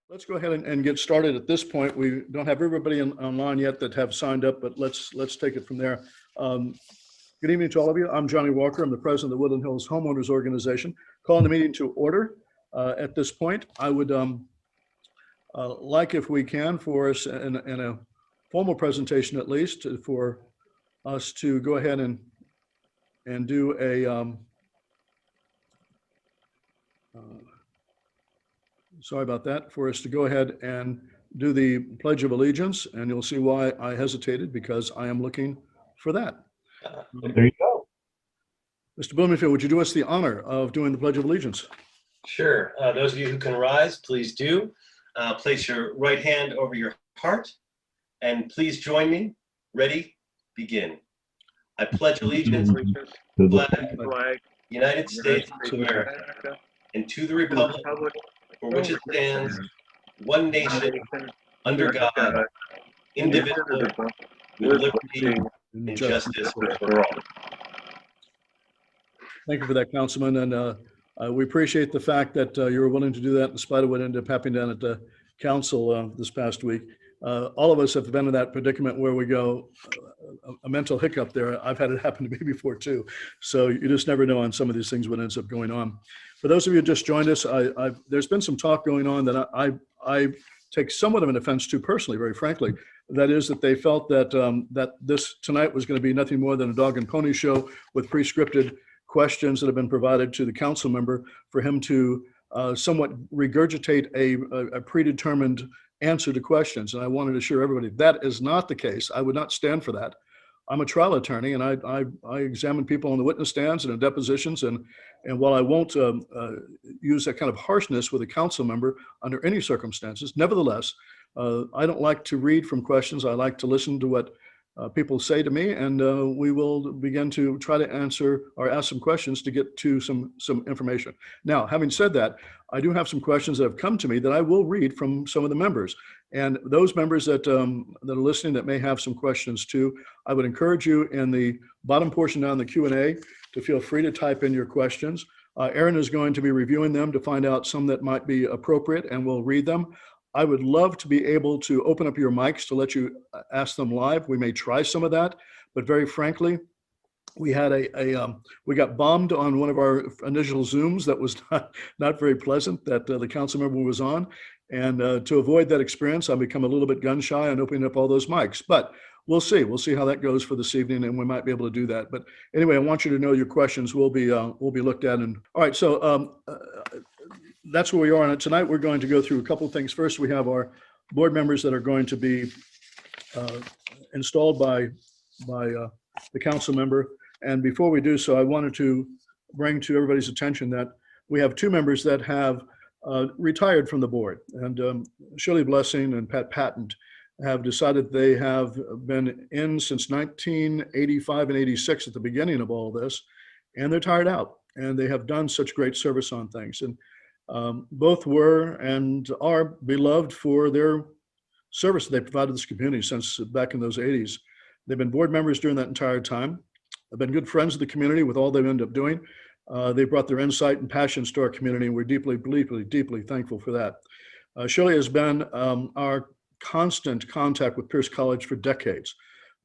Let's go ahead and get started at this point. We don't have everybody online yet that have signed up, but let's take it from there. Good evening to all of you. I'm Johnny Walker. I'm the president of the Woodland Hills Homeowners Organization. Calling the meeting to order. At this point, I would like, if we can, for us in a formal presentation at least, for us to go ahead and do a sorry about that, for us to go ahead and do the Pledge of Allegiance, and you'll see why I hesitated, because I am looking for that. There you go. Mr. Blumenfield, would you do us the honor of doing the Pledge of Allegiance? Sure. Those of you who can rise, please do. Place your right hand over your heart, and please join me. Ready? Begin. I pledge allegiance to the flag, United States of America, and to the republic for which it stands, one nation, under God, indivisible, with liberty and justice for all. Thank you for that, Councilman, and we appreciate the fact that you were willing to do that in spite of what ended up happening down at the council this past week. All of us have been in that predicament where we go, a mental hiccup there. I've had it happen to me before too. So you just never know on some of these things what ends up going on. For those of you who just joined us, there's been some talk going on that I take somewhat of an offense to personally, very frankly. That is that they felt that that this tonight was going to be nothing more than a dog and pony show with pre-scripted questions that have been provided to the council member for him to somewhat regurgitate a predetermined answer to questions. And I wanted to assure everybody that is not the case. I would not stand for that. I'm a trial attorney, and I examine people on the witness stands and in depositions. And while I won't use that kind of harshness with a council member under any circumstances, nevertheless, I don't like to read from questions. I like to listen to what people say to me, and we will begin to try to answer or ask some questions to get to some information. Now, having said that, I do have some questions that have come to me that I will read from some of the members. And those members that are listening that may have some questions too, I would encourage you in the bottom portion down the Q&A to feel free to type in your questions. Aaron is going to be reviewing them to find out some that might be appropriate, and we'll read them. I would love to be able to open up your mics to let you ask them live. We may try some of that, but very frankly, we had we got bombed on one of our initial Zooms that was not very pleasant, that the council member was on. And to avoid that experience, I've become a little bit gun shy on opening up all those mics, but we'll see. We'll see how that goes for this evening, and we might be able to do that. But anyway, I want you to know your questions will be looked at. And all right, so that's where we are on it. Tonight, we're going to go through a couple of things. First, we have our board members that are going to be installed by the council member. And before we do so, I wanted to bring to everybody's attention that we have two members that have retired from the board. And Shirley Blessing and Pat Patton have decided they have been in since 1985 and 86 at the beginning of all this, and they're tired out. And they have done such great service on things. And both were and are beloved for their service that they provided this community since back in those 80s. They've been board members during that entire time. They've been good friends of the community with all they've ended up doing. They brought their insight and passions to our community, and we're deeply, deeply, deeply thankful for that. Shirley has been our constant contact with Pierce College for decades.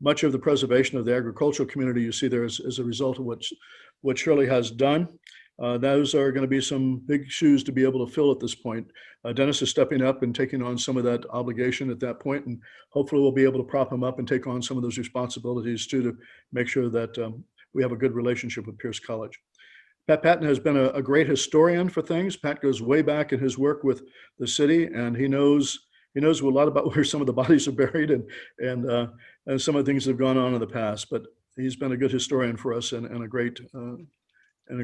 Much of the preservation of the agricultural community you see there is a result of what Shirley has done. Those are going to be some big shoes to be able to fill at this point. Dennis is stepping up and taking on some of that obligation at that point, and hopefully we'll be able to prop him up and take on some of those responsibilities too, to make sure that we have a good relationship with Pierce College. Pat Patton has been a great historian for things. Pat goes way back in his work with the city, and he knows a lot about where some of the bodies are buried and some of the things that have gone on in the past. But he's been a good historian for us, and a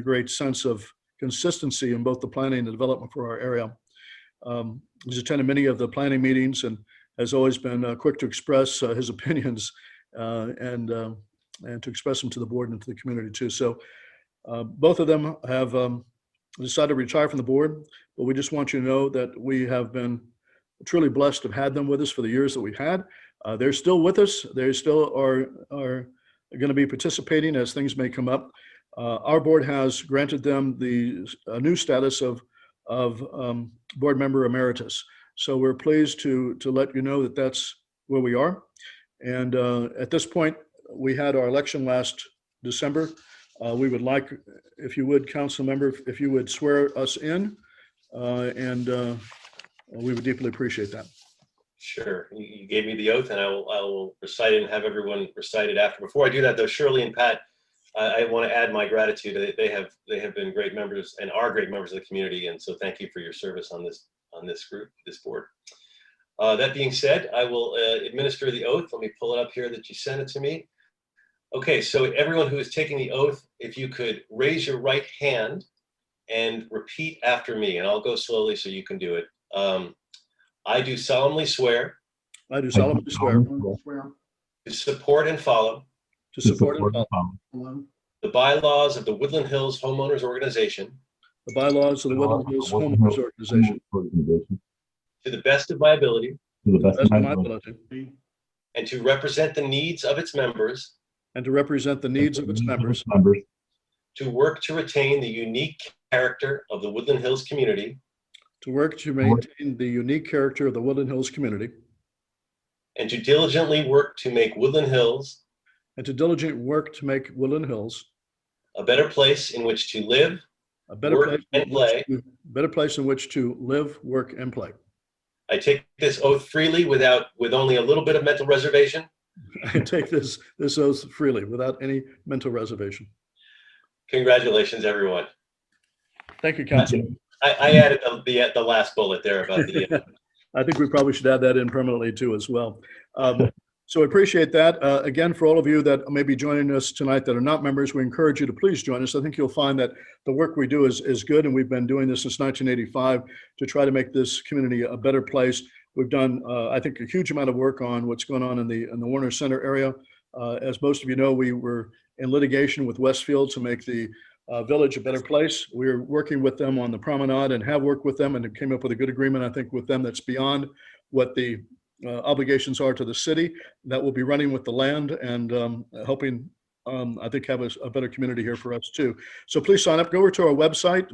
great sense of consistency in both the planning and development for our area. He's attended many of the planning meetings and has always been quick to express his opinions and to express them to the board and to the community too. So both of them have decided to retire from the board, but we just want you to know that we have been truly blessed to have had them with us for the years that we've had. They're still with us. They still are going to be participating as things may come up. Our board has granted them the new status of board member emeritus. So we're pleased to let you know that that's where we are. And at this point, we had our election last December. We would like, if you would, council member, if you would swear us in, and we would deeply appreciate that. Sure. You gave me the oath, and I will recite it and have everyone recite it after. Before I do that, though, Shirley and Pat, I want to add my gratitude. They have been great members and are great members of the community, and so thank you for your service on this group, this board. That being said, I will administer the oath. Let me pull it up here that you sent it to me. Okay, so everyone who is taking the oath, if you could raise your right hand and repeat after me, and I'll go slowly so you can do it. I do solemnly swear I do solemnly swear to support and follow to support and follow the bylaws of the Woodland Hills Homeowners Organization the bylaws of the Woodland Hills Homeowners Organization to the best of my ability, to the best best of of my my ability, ability, and to represent the needs of its members, and to represent the needs of its members, to work to retain the unique character of the Woodland Hills community, to work to maintain the unique character of the Woodland Hills community, and to diligently work to make Woodland Hills and to diligent work to make Woodland Hills a better place in which to live, a better work, place and play. better place in which to live, work, and play. I take this oath freely with only a little bit of mental reservation. I take this oath freely without any mental reservation. Congratulations, everyone. Thank you, Council. I added the last bullet there about the. I think we probably should add that in permanently too as well. So I appreciate that. Again, for all of you that may be joining us tonight that are not members, we encourage you to please join us. I think you'll find that the work we do is good, and we've been doing this since 1985 to try to make this community a better place. We've done, I think, a huge amount of work on what's going on in the Warner Center area. As most of you know, we were in litigation with Westfield to make the village a better place. We're working with them on the promenade and have worked with them and came up with a good agreement, I think, with them that's beyond what the obligations are to the city. That will be running with the land and helping, I think, have a better community here for us too. So please sign up. Go over to our website,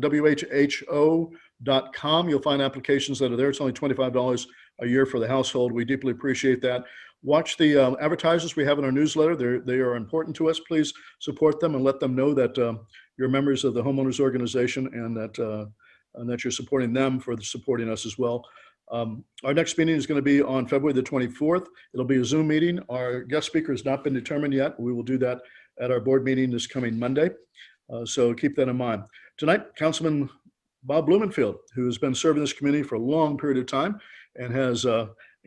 whho.com. You'll find applications that are there. It's only $25 a year for the household. We deeply appreciate that. Watch the advertisers we have in our newsletter. They are important to us. Please support them and let them know that you're members of the Homeowners Organization and that you're supporting them for supporting us as well. Our next meeting is going to be on February the 24th. It'll be a Zoom meeting. Our guest speaker has not been determined yet. We will do that at our board meeting this coming Monday. So keep that in mind. Tonight, Councilman Bob Blumenfield, who has been serving this community for a long period of time and has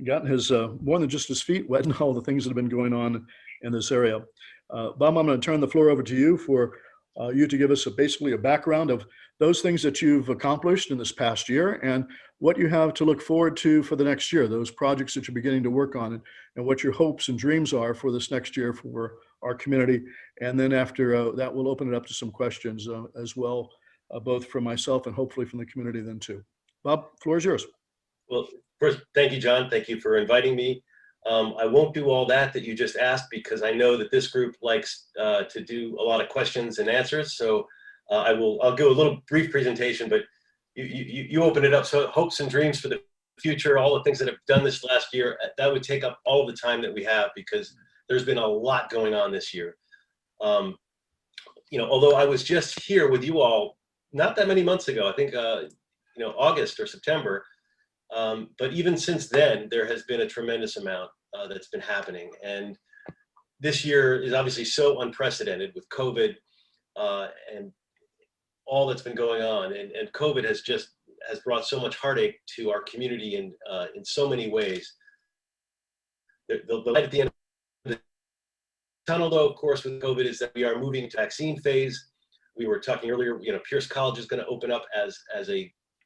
gotten his more than just his feet wet in all the things that have been going on in this area. Bob, I'm going to turn the floor over to you for you to give us basically a background of those things that you've accomplished in this past year and what you have to look forward to for the next year, those projects that you're beginning to work on, and what your hopes and dreams are for this next year for our community. And then after that, we'll open it up to some questions as well, both from myself and hopefully from the community then too. Bob, floor is yours. Well, first, thank you, John. Thank you for inviting me. I won't do all that you just asked because I know that this group likes to do a lot of questions and answers. So I'll do a little brief presentation, but you open it up. So hopes and dreams for the future, all the things that have done this last year, that would take up all the time that we have because there's been a lot going on this year. Although I was just here with you all not that many months ago, I think August or September. But even since then, there has been a tremendous amount that's been happening. And this year is obviously so unprecedented with COVID and all that's been going on. And COVID has brought so much heartache to our community in so many ways. The light at the end of the tunnel, though, of course, with COVID is that we are moving to vaccine phase. We were talking earlier, Pierce College is going to open up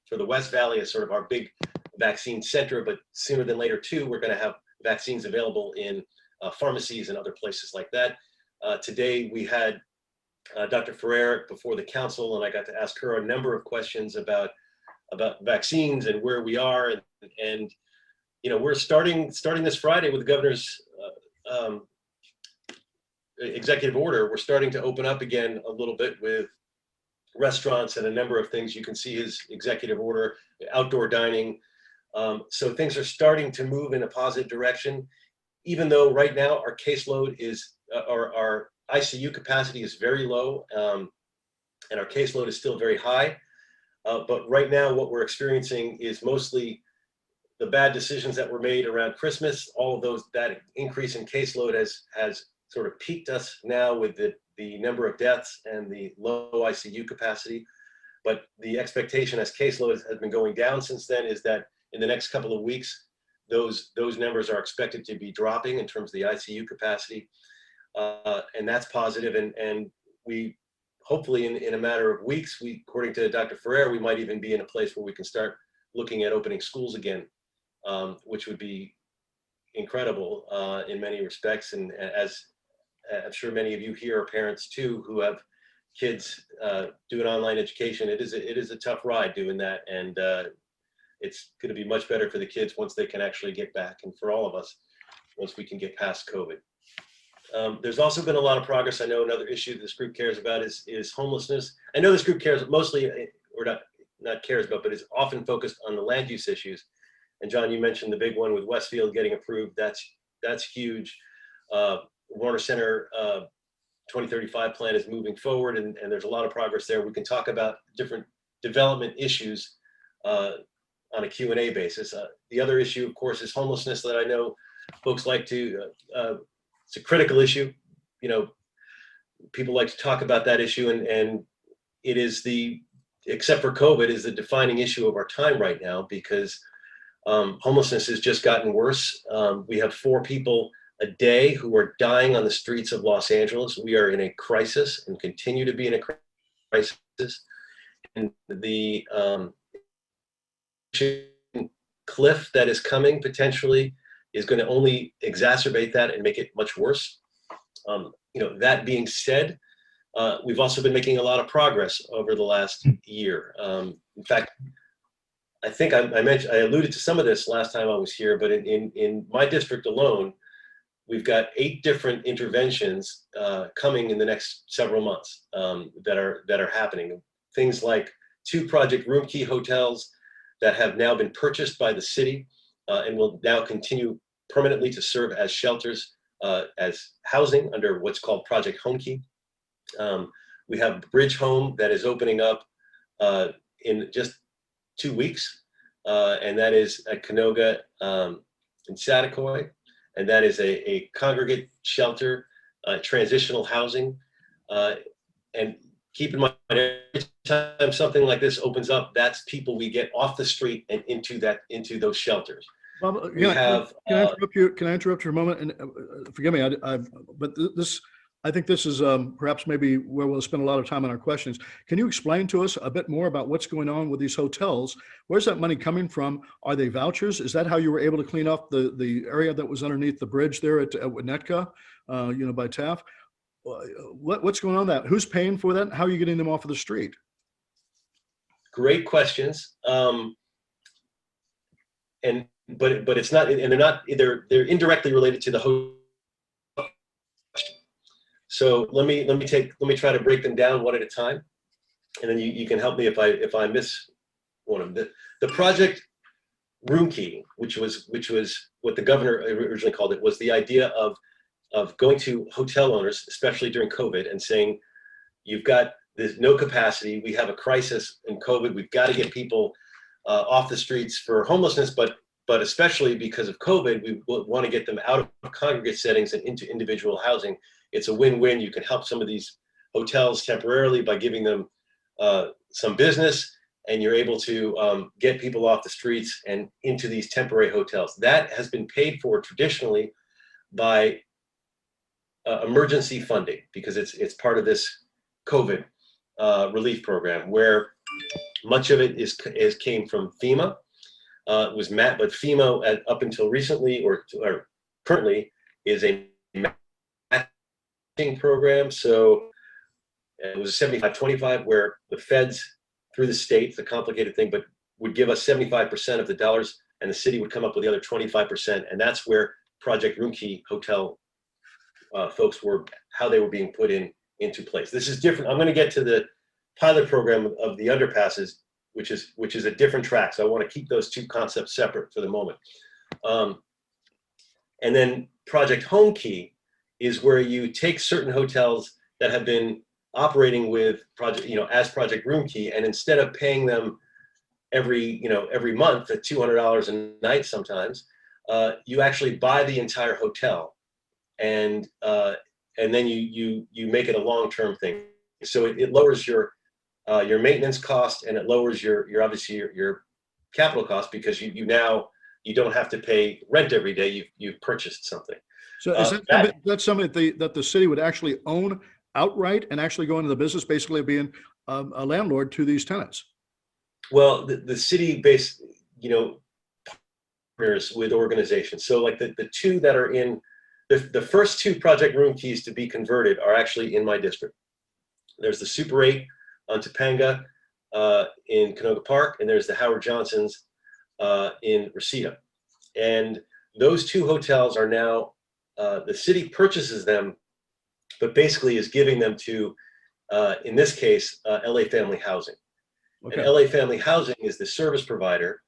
for the West Valley as sort of our big vaccine center, but sooner than later too, we're going to have vaccines available in pharmacies and other places like that. Today we had Dr. Ferrer before the council, and I got to ask her a number of questions about vaccines and where we are, and we're starting this Friday with the governor's executive order. We're starting to open up again a little bit with restaurants and a number of things. You can see his executive order, outdoor dining. So things are starting to move in a positive direction, even though right now our caseload is, our ICU capacity is very low, and our caseload is still very high. But right now what we're experiencing is mostly the bad decisions that were made around Christmas. All of those, that increase in caseload has sort of peaked us now with the number of deaths and the low ICU capacity. But the expectation as caseload has been going down since then is that in the next couple of weeks, those numbers are expected to be dropping in terms of the ICU capacity. And that's positive. And we hopefully in a matter of weeks, according to Dr. Ferrer, we might even be in a place where we can start looking at opening schools again, which would be incredible in many respects. And as I'm sure many of you here are parents too, who have kids doing online education, it is a tough ride doing that. And it's going to be much better for the kids once they can actually get back, and for all of us, once we can get past COVID. There's also been a lot of progress. I know another issue this group cares about is homelessness. I know this group cares mostly, or not cares about, but is often focused on the land use issues. And John, you mentioned the big one with Westfield getting approved. That's huge. Warner Center 2035 plan is moving forward, and there's a lot of progress there. We can talk about different development issues on a Q&A basis. The other issue, of course, is homelessness that I know folks like to, it's a critical issue. You know, people like to talk about that issue, and it is except for COVID, is the defining issue of our time right now, because homelessness has just gotten worse. We have 4 people a day who are dying on the streets of Los Angeles. We are in a crisis and continue to be in a crisis. And the cliff that is coming potentially is going to only exacerbate that and make it much worse. That being said, we've also been making a lot of progress over the last year. In fact, I think I alluded to some of this last time I was here, but in my district alone, we've got 8 different interventions coming in the next several months that are happening. Things like 2 Project Room Key hotels that have now been purchased by the city and will now continue permanently to serve as shelters, as housing under what's called Project Home Key. We have Bridge Home that is opening up in just 2 weeks, and that is at Canoga in Satakoy, and that is a congregate shelter, transitional housing. And keep in mind, every time something like this opens up, that's people we get off the street and into those shelters. Bob, can I interrupt you? Can I interrupt you for a moment? And forgive me, but I think this is perhaps maybe where we'll spend a lot of time on our questions. Can you explain to us a bit more about what's going on with these hotels? Where's that money coming from? Are they vouchers? Is that how you were able to clean up the area that was underneath the bridge there at Winnetka, by Taft? What's going on with that? Who's paying for that? How are you getting them off of the street? Great questions. But it's not, and they're indirectly related to the hotel. So let me try to break them down one at a time, and then you can help me if I miss one of them. The Project Room Key, which was what the governor originally called it, was the idea of going to hotel owners, especially during COVID, and saying, there's no capacity, we have a crisis in COVID, we've got to get people off the streets for homelessness, but especially because of COVID, we want to get them out of congregate settings and into individual housing. It's a win-win. You can help some of these hotels temporarily by giving them some business, and you're able to get people off the streets and into these temporary hotels. That has been paid for traditionally by emergency funding, because it's part of this COVID relief program, where much of it came from FEMA. It was but FEMA up until recently or currently is a matching program. So it was a 75-25, where the feds, through the state, it's a complicated thing, but would give us 75% of the dollars, and the city would come up with the other 25%. And that's where Project Room Key hotel folks how they were being put into place. This is different. I'm going to get to the pilot program of the underpasses which is a different track. So I want to keep those two concepts separate for the moment. And then Project Home Key is where you take certain hotels that have been operating with project, as Project Room Key, and instead of paying them every month at $200 a night sometimes, you actually buy the entire hotel, and then you make it a long-term thing. So it lowers your maintenance cost, and it lowers your obviously your capital cost, because you don't have to pay rent every day. You've purchased something. So is that something that the city would actually own outright and actually go into the business, basically being a landlord to these tenants? Well, the city based, partners with organizations. So like the two that are in the first two Project Room Keys to be converted are actually in my district. There's the Super 8 on Topanga in Canoga Park, and there's the Howard Johnson's in Reseda. And those two hotels are now, the city purchases them, but basically is giving them to, in this case, LA Family Housing. Okay. And LA Family Housing is the service provider,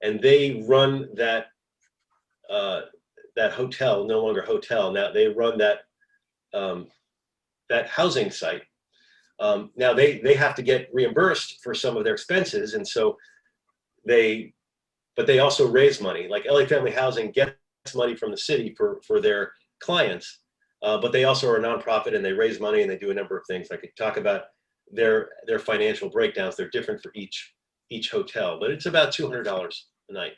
and they run that that hotel, no longer hotel. Now they run that that housing site. Now they have to get reimbursed for some of their expenses, and so but they also raise money. Like LA Family Housing gets money from the city for their clients, but they also are a nonprofit, and they raise money, and they do a number of things. I could talk about their financial breakdowns. They're different for each hotel, but it's about $200 a night.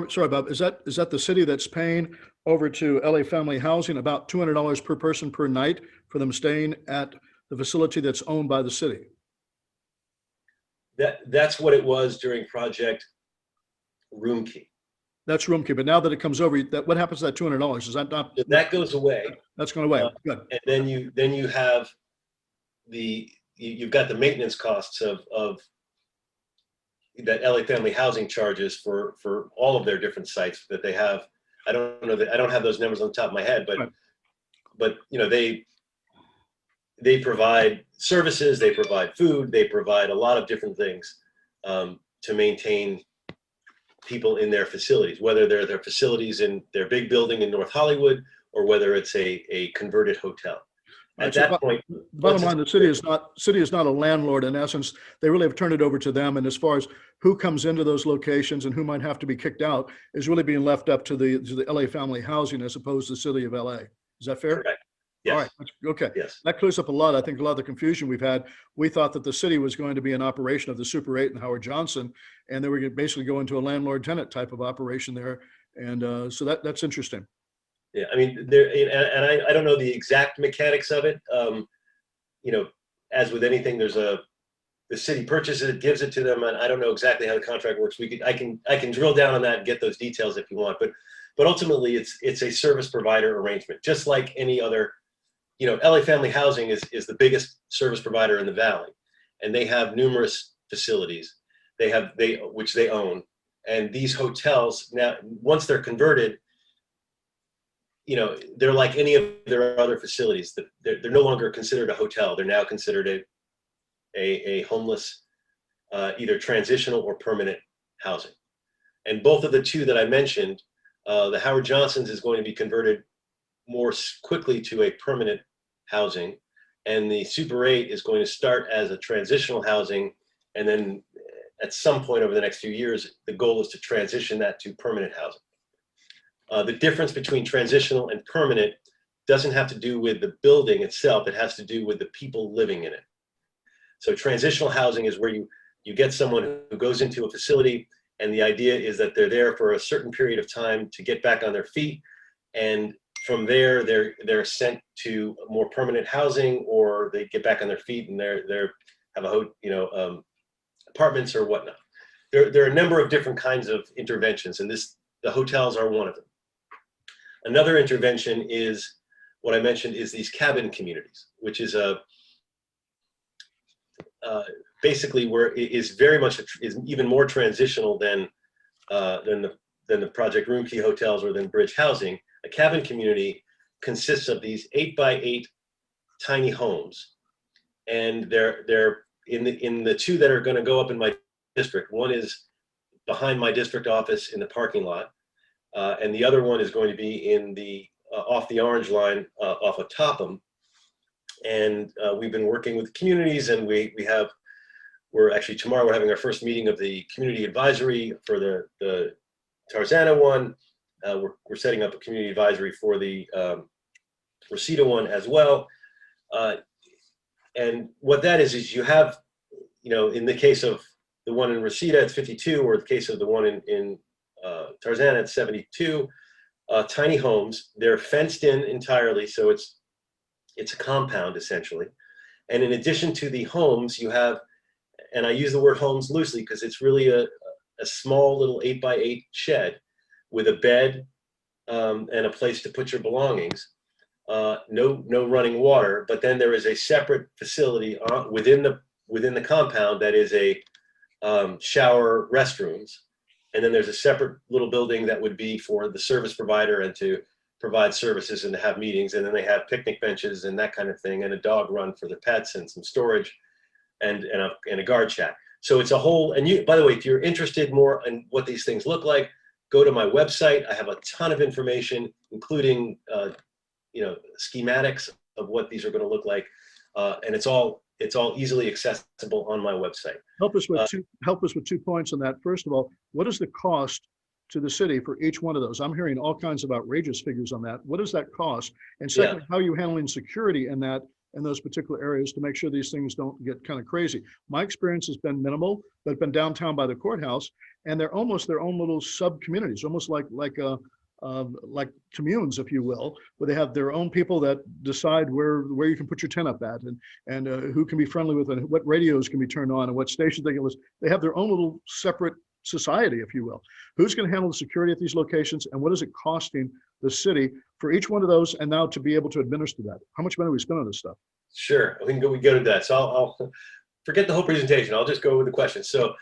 Sorry, Bob, is that the city that's paying over to LA Family Housing about $200 per person per night for them staying at the facility that's owned by the city? That's what it was during Project Room Key. That's Room Key, but now that it comes over, what happens to that $200? Is that not? That goes away. That's going away. Good. And then you have you've got the maintenance costs of that LA Family Housing charges for all of their different sites that they have. I don't know that, I don't have those numbers on the top of my head, but right. But they provide services, they provide food, they provide a lot of different things to maintain people in their facilities, whether they're their facilities in their big building in North Hollywood, or whether it's a converted hotel. At that point, bottom line, the city is not a landlord. In essence, they really have turned it over to them. And as far as who comes into those locations and who might have to be kicked out is really being left up to the LA Family Housing as opposed to the city of LA. Is that fair? Correct. Yes. All right. Okay. Yes. That clears up a lot. I think a lot of the confusion we've had. We thought that the city was going to be an operation of the Super 8 and Howard Johnson, and they were going to basically go into a landlord-tenant type of operation there. And so that's interesting. Yeah, I mean, and I don't know the exact mechanics of it. As with anything, the city purchases it, gives it to them, and I don't know exactly how the contract works. I can drill down on that and get those details if you want, but ultimately it's a service provider arrangement, just like any other. LA Family Housing is the biggest service provider in the Valley, and they have numerous facilities. Which they own, and these hotels now, once they're converted, they're like any of their other facilities. They're no longer considered a hotel. They're now considered a homeless, either transitional or permanent housing. And both of the two that I mentioned, the Howard Johnson's is going to be converted more quickly to a permanent housing, and the Super 8 is going to start as a transitional housing, and then at some point over the next few years, the goal is to transition that to permanent housing. The difference between transitional and permanent doesn't have to do with the building itself. It has to do with the people living in it. So transitional housing is where you get someone who goes into a facility, and the idea is that they're there for a certain period of time to get back on their feet, and from there they're sent to more permanent housing, or they get back on their feet and they're have apartments or whatnot. There are a number of different kinds of interventions, and the hotels are one of them. Another intervention is what I mentioned, is these cabin communities, which is basically where it is very much is even more transitional than the Project Room Key hotels or than Bridge Housing. A cabin community consists of these 8x8 tiny homes, and they're in the two that are going to go up in my district, one is behind my district office in the parking lot, and the other one is going to be in the off the Orange line off of Topham. And we've been working with communities, and we're actually tomorrow we're having our first meeting of the community advisory for the Tarzana one. We're setting up a community advisory for the Reseda one as well. And what that is you have, in the case of the one in Reseda, it's 52, or the case of the one in Tarzana, it's 72 tiny homes. They're fenced in entirely, so it's a compound essentially. And in addition to the homes, you have, and I use the word homes loosely because it's really a small little 8x8 shed with a bed and a place to put your belongings. No running water, but then there is a separate facility within the compound that is a shower, restrooms, and then there's a separate little building that would be for the service provider and to provide services and to have meetings, and then they have picnic benches and that kind of thing, and a dog run for the pets and some storage, and a guard shack. So it's a whole. And you, by the way, if you're interested more in what these things look like, go to my website. I have a ton of information, including schematics of what these are going to look like, and it's all easily accessible on my website. Help us with 2 points on that. First of all, what is the cost to the city for each one of those? I'm hearing all kinds of outrageous figures on that. What does that cost? And secondly, how are you handling security in those particular areas to make sure these things don't get kind of crazy? My experience has been minimal, but been downtown by the courthouse, and they're almost their own little sub communities, almost like communes, if you will, where they have their own people that decide where you can put your tent up at, and who can be friendly with, and what radios can be turned on, and what stations they can listen. They have their own little separate society, if you will. Who's going to handle the security at these locations, and what is it costing the city for each one of those, and now to be able to administer that? How much money do we spend on this stuff? Sure, we go to that. So I'll forget the whole presentation. I'll just go with the questions. So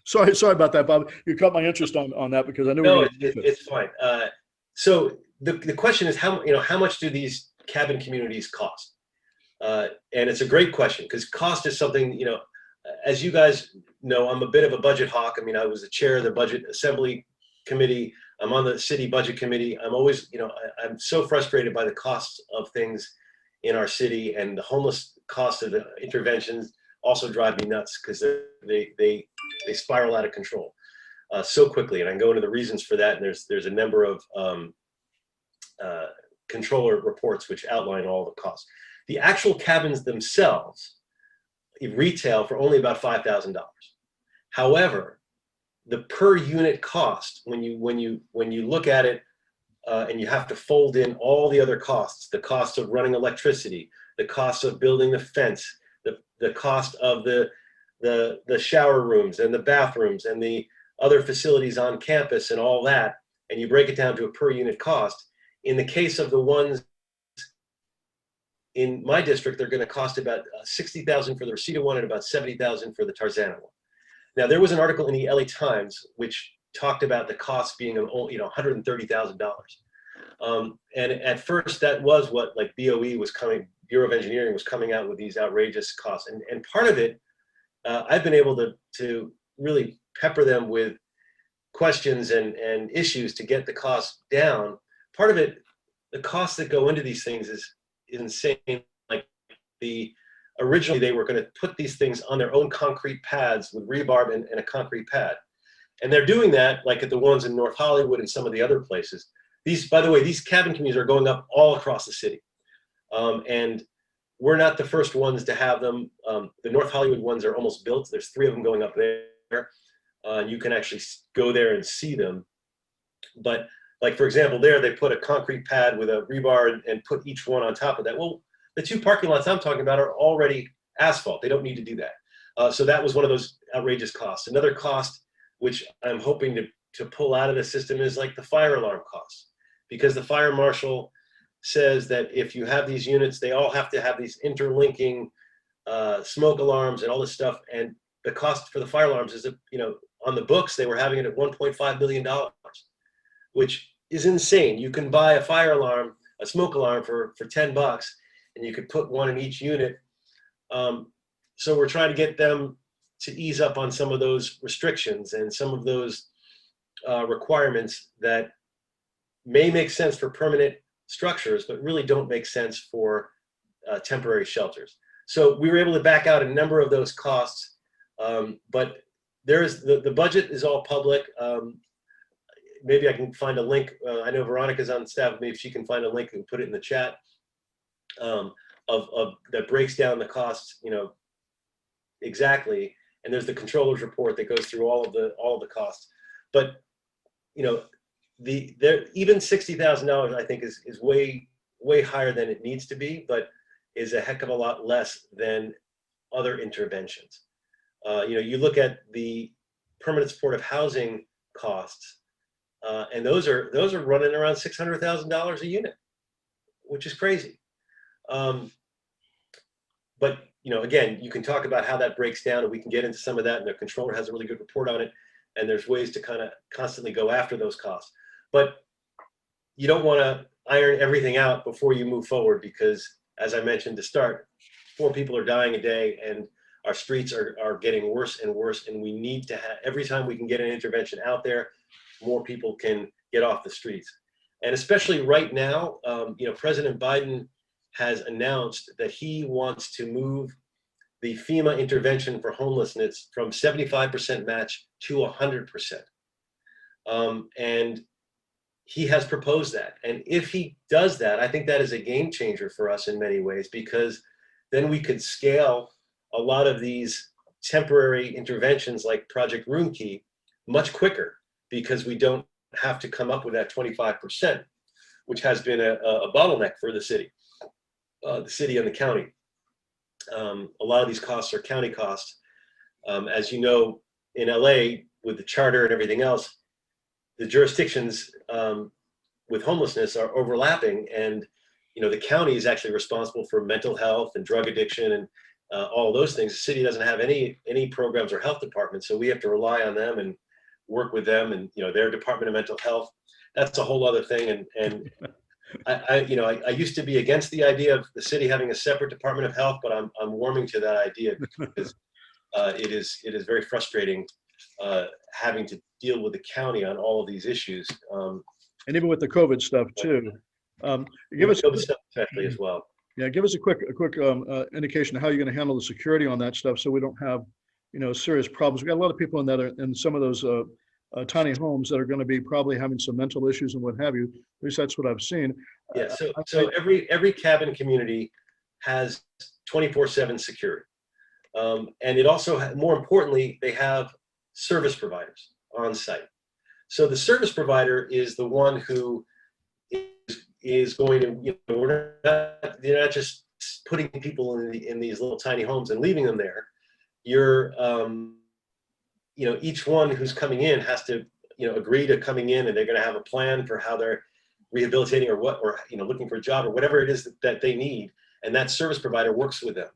sorry about that, Bob. You caught my interest on that because I knew. No, it's fine. So the question is how much do these cabin communities cost? And it's a great question because cost is something, as you guys know, I'm a bit of a budget hawk. I mean, I was the chair of the budget assembly committee. I'm on the city budget committee. I'm always, I'm so frustrated by the costs of things in our city, and the homeless cost of the interventions also drive me nuts because they spiral out of control so quickly. And I can go into the reasons for that. And there's a number of controller reports which outline all the costs. The actual cabins themselves retail for only about $5,000. However, the per unit cost, when you look at it, and you have to fold in all the other costs, the cost of running electricity, the cost of building the fence, the cost of the shower rooms and the bathrooms and the other facilities on campus and all that, and you break it down to a per unit cost. In the case of the ones in my district, they're going to cost about $60,000 for the Reseda one and about $70,000 for the Tarzana one. Now, there was an article in the LA Times which talked about the cost being $130,000. And at first, that was what BOE was coming, Bureau of Engineering was coming out with these outrageous costs. And part of it, I've been able to really pepper them with questions and issues to get the cost down. Part of it, the costs that go into these things is insane. Originally they were going to put these things on their own concrete pads with rebar and a concrete pad. And they're doing that like at the ones in North Hollywood and some of the other places. By the way, these cabin communities are going up all across the city. And we're not the first ones to have them. The North Hollywood ones are almost built. There's 3 of them going up there. You can actually go there and see them. But for example, there they put a concrete pad with a rebar and put each one on top of that. Well, the 2 parking lots I'm talking about are already asphalt. They don't need to do that. So that was one of those outrageous costs. Another cost, which I'm hoping to pull out of the system, is the fire alarm costs. Because the fire marshal says that if you have these units, they all have to have these interlinking smoke alarms and all this stuff. And the cost for the fire alarms is, on the books, they were having it at $1.5 billion, which is insane. You can buy a fire alarm, a smoke alarm for $10, and you could put one in each unit. so we're trying to get them to ease up on some of those restrictions and some of those requirements that may make sense for permanent structures, but really don't make sense for temporary shelters. So we were able to back out a number of those costs, but there's the budget is all public. Maybe I can find a link. I know Veronica's on staff with me. If she can find a link and put it in the chat of that breaks down the costs, exactly. And there's the controller's report that goes through all of the costs. But even $60,000 I think is way higher than it needs to be, but is a heck of a lot less than other interventions. You look at the permanent supportive housing costs, and those are running around $600,000 a unit, which is crazy. But again, you can talk about how that breaks down, and we can get into some of that. And the controller has a really good report on it, and there's ways to kind of constantly go after those costs. But you don't want to iron everything out before you move forward, because as I mentioned to start, 4 people are dying a day, and our streets are getting worse and worse. And we need to have, every time we can get an intervention out there, more people can get off the streets. And especially right now, President Biden has announced that he wants to move the FEMA intervention for homelessness from 75% match to 100%. And he has proposed that. And if he does that, I think that is a game changer for us in many ways, because then we could scale a lot of these temporary interventions like Project Room Key much quicker, because we don't have to come up with that 25%, which has been a bottleneck for the city and the county. A lot of these costs are county costs. As you know, in LA, with the charter and everything else, the jurisdictions with homelessness are overlapping, and the county is actually responsible for mental health and drug addiction and all those things. The city doesn't have any programs or health departments, so we have to rely on them and work with them and their Department of Mental Health. That's a whole other thing. And I used to be against the idea of the city having a separate Department of Health, but I'm warming to that idea, because it is very frustrating having to deal with the county on all of these issues. And even with the COVID stuff too. Give us COVID stuff especially as well. Yeah, give us a quick indication of how you're going to handle the security on that stuff, so we don't have serious problems. We got a lot of people in that in some of those tiny homes that are going to be probably having some mental issues and what have you. At least that's what I've seen. Yeah. So every cabin community has 24/7 security, and it also, more importantly, they have service providers on site. So the service provider is the one who is going to, they're not just putting people in these little tiny homes and leaving them there. You're, each one who's coming in has to, agree to coming in, and they're going to have a plan for how they're rehabilitating or looking for a job or whatever it is that they need. And that service provider works with them.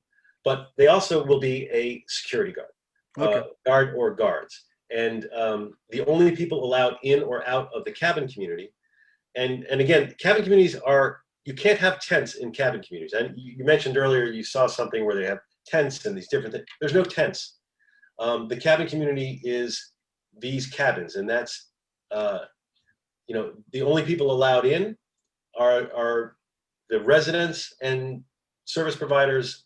But they also will be a security guard, guard or guards. And the only people allowed in or out of the cabin community. And again, cabin communities you can't have tents in cabin communities. And you mentioned earlier, you saw something where they have tents and these different things. There's no tents. The cabin community is these cabins, and that's, the only people allowed in are the residents and service providers,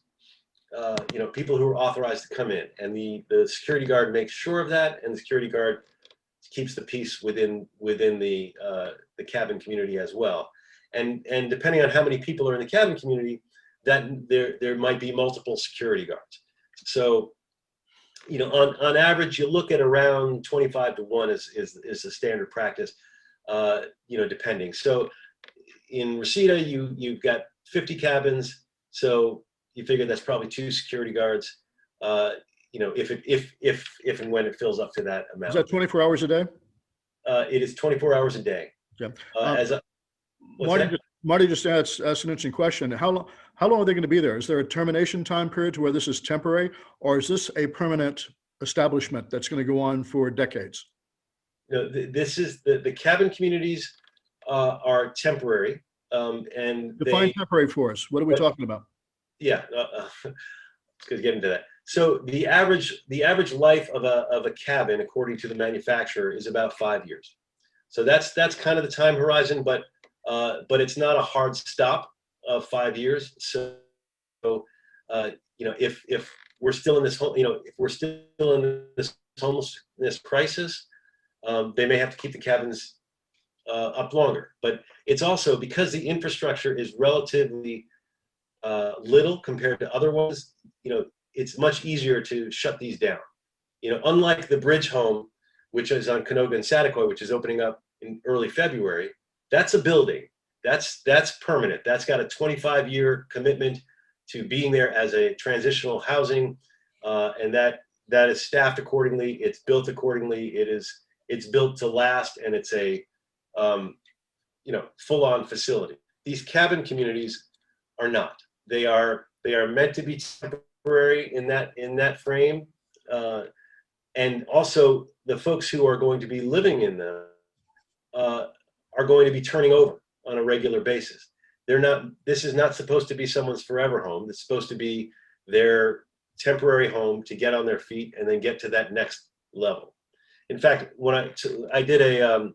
people who are authorized to come in. And the security guard makes sure of that, and the security guard keeps the peace within the cabin community as well. And depending on how many people are in the cabin community, that there might be multiple security guards. So, on average, you look at around 25-1 is the standard practice, depending. So in Reseda, you've got 50 cabins. So you figure that's probably 2 security guards, if and when it fills up to that amount. Is that 24 hours a day? It is 24 hours a day. Yeah. Marty just asked an interesting question. How long are they going to be there? Is there a termination time period to where this is temporary, or is this a permanent establishment that's going to go on for decades? No, this is the cabin communities are temporary, and define temporary for us. What are we talking about? Yeah, let's get into that. So the average life of a cabin, according to the manufacturer, is about 5 years. So that's kind of the time horizon, but it's not a hard stop of 5 years. So if we're still in this if we're still in this homelessness crisis, they may have to keep the cabins up longer. But it's also because the infrastructure is relatively little compared to other ones. It's much easier to shut these down. Unlike the Bridge Home, which is on Canoga and Saticoy, which is opening up in early February, that's a building. That's permanent. That's got a 25-year commitment to being there as a transitional housing, and that is staffed accordingly. It's built accordingly. It's built to last, and it's a full-on facility. These cabin communities are not. They are meant to be temporary in that frame, and also the folks who are going to be living in them are going to be turning over on a regular basis. This is not supposed to be someone's forever home. It's supposed to be their temporary home to get on their feet and then get to that next level. In fact, when I did a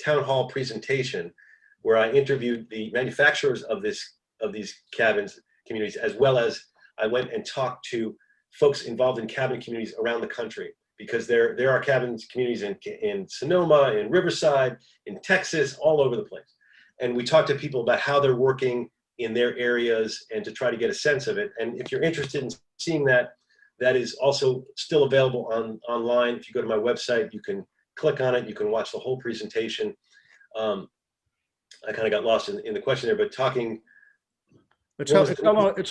town hall presentation where I interviewed the manufacturers of these cabins communities, as well as I went and talked to folks involved in cabin communities around the country, because there are cabin communities in Sonoma, in Riverside, in Texas, all over the place. And we talked to people about how they're working in their areas and to try to get a sense of it. And if you're interested in seeing that, that is also still available online. If you go to my website, you can click on it. You can watch the whole presentation. I kind of got lost in the question there, but talking. It's how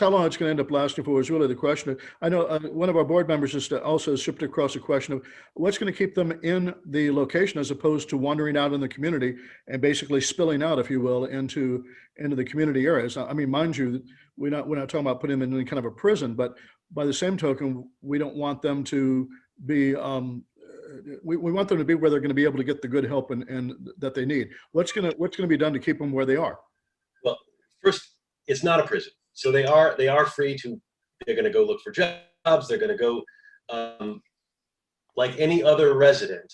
long it's going to end up lasting for is really the question. I know one of our board members just also shipped across a question of what's going to keep them in the location as opposed to wandering out in the community and basically spilling out, if you will, into the community areas. I mean, mind you, we're not talking about putting them in any kind of a prison, but by the same token, we don't want them to be. We want them to be where they're going to be able to get the good help and that they need. What's going to be done to keep them where they are? Well, first, it's not a prison, so they are free to. They're going to go look for jobs. They're going to go like any other resident.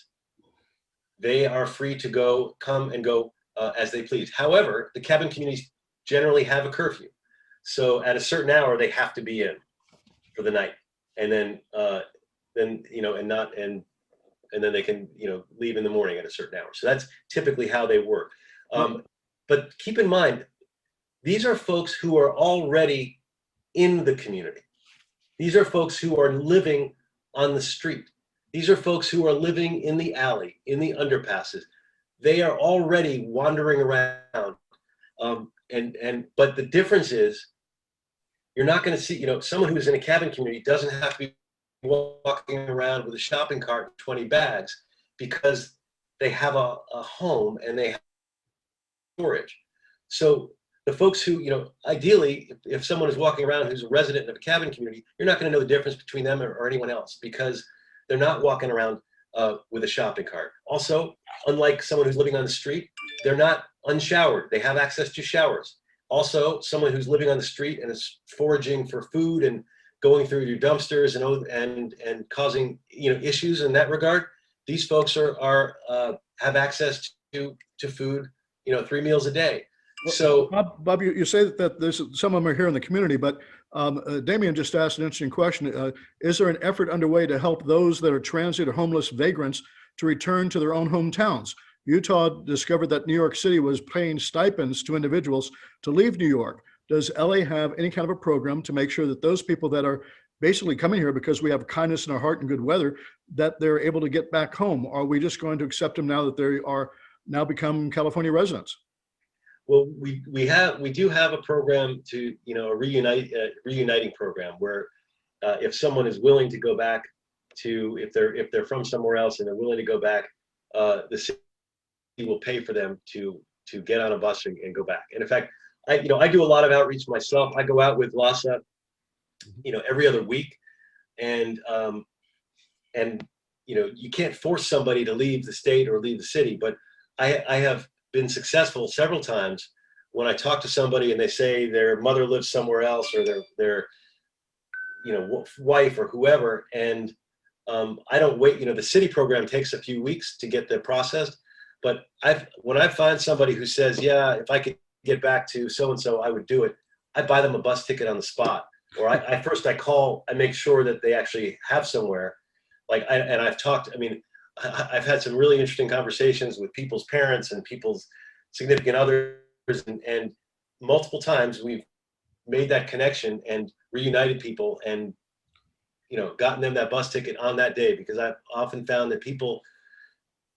They are free to come and go as they please. However, the cabin communities generally have a curfew, so at a certain hour they have to be in for the night, and then and then they can leave in the morning at a certain hour. So that's typically how they work. But keep in mind, these are folks who are already in the community. These are folks who are living on the street. These are folks who are living in the alley, in the underpasses. They are already wandering around. But the difference is, you're not going to see, someone who's in a cabin community doesn't have to be walking around with a shopping cart and 20 bags, because they have a home and they have storage. So the folks who, ideally, if someone is walking around who's a resident of a cabin community, you're not going to know the difference between them or anyone else, because they're not walking around with a shopping cart. Also, unlike someone who's living on the street, they're not unshowered. They have access to showers. Also, someone who's living on the street and is foraging for food and going through your dumpsters and causing issues in that regard, these folks are have access to food 3 meals a day. So Bob, you say that there's some of them are here in the community, but Damien just asked an interesting question. Is there an effort underway to help those that are transient or homeless vagrants to return to their own hometowns? Utah discovered that New York City was paying stipends to individuals to leave New York. Does LA have any kind of a program to make sure that those people that are basically coming here because we have kindness in our heart and good weather, that they're able to get back home? Or are we just going to accept them now that they are now become California residents? Well, we do have a program to a reuniting program where if someone is willing to go back to, if they're from somewhere else and they're willing to go back, the city will pay for them to get on a bus and go back. And in fact, I do a lot of outreach myself. I go out with LAUSD, every other week, and you can't force somebody to leave the state or leave the city, but I have been successful several times when I talk to somebody and they say their mother lives somewhere else, or wife or whoever. And I don't wait. The city program takes a few weeks to get the processed. But when I find somebody who says, yeah, if I could get back to so-and-so, I would do it, I buy them a bus ticket on the spot. Or I call, I make sure that they actually have somewhere. I've had some really interesting conversations with people's parents and people's significant others. And multiple times we've made that connection and reunited people and, gotten them that bus ticket on that day, because I've often found that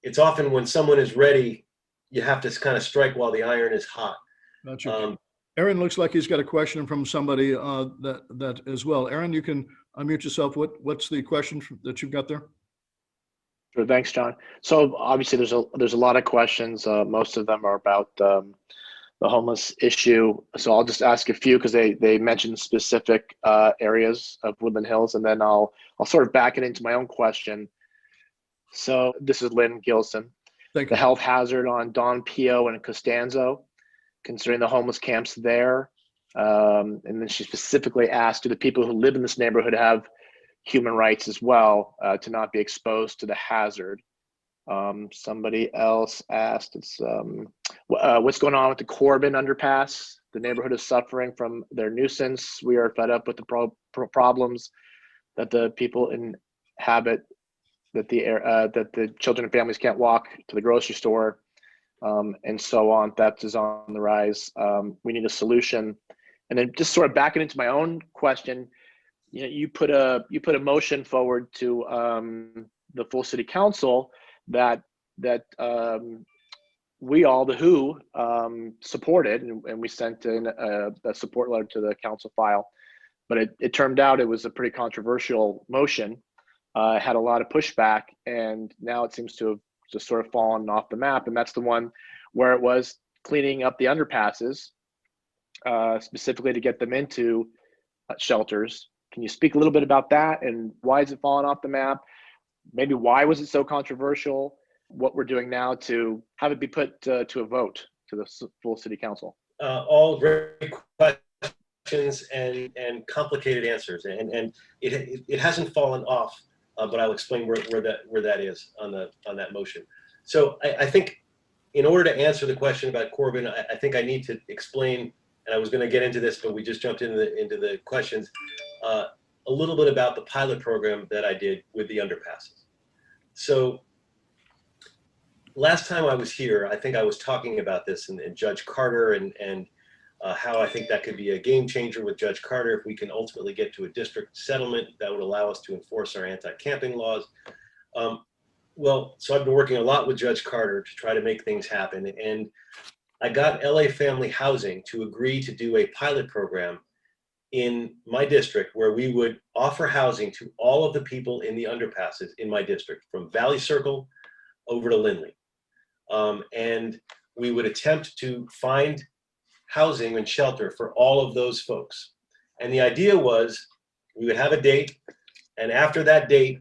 it's often when someone is ready, you have to kind of strike while the iron is hot. Gotcha. Aaron looks like he's got a question from somebody that as well. Aaron, you can unmute yourself. What's the question that you've got there? Sure, thanks, John. So obviously there's a lot of questions. Most of them are about the homeless issue. So I'll just ask a few because they mentioned specific areas of Woodland Hills, and then I'll sort of back it into my own question. So this is Lynn Gilson. Thank you. The health hazard on Don Pio and Costanzo, considering the homeless camps there. And then she specifically asked, do the people who live in this neighborhood have human rights as well to not be exposed to the hazard? Somebody else asked, what's going on with the Corbin underpass? The neighborhood is suffering from their nuisance. We are fed up with the problems that the people inhabit, that the children and families can't walk to the grocery store, and so on. That is on the rise. We need a solution. And then just sort of backing into my own question, you put a motion forward to the full city council that we all, the WHO, supported, and we sent in a support letter to the council file. But it turned out it was a pretty controversial motion. Had a lot of pushback, and now it seems to have just sort of fallen off the map. And that's the one where it was cleaning up the underpasses, specifically to get them into shelters. Can you speak a little bit about that, and why is it falling off the map? Maybe why was it so controversial? What we're doing now to have it be put to a vote to the full city council? All great questions and complicated answers, and it hasn't fallen off. But I'll explain where that is on that motion. So I think in order to answer the question about Corbin, I think I need to explain, and I was going to get into this, but we just jumped into the questions, a little bit about the pilot program that I did with the underpasses. So last time I was here, I think I was talking about this and Judge Carter and how I think that could be a game changer with Judge Carter if we can ultimately get to a district settlement that would allow us to enforce our anti-camping laws. So I've been working a lot with Judge Carter to try to make things happen. And I got LA Family Housing to agree to do a pilot program in my district where we would offer housing to all of the people in the underpasses in my district, from Valley Circle over to Lindley. And we would attempt to find housing and shelter for all of those folks. And the idea was we would have a date, and after that date,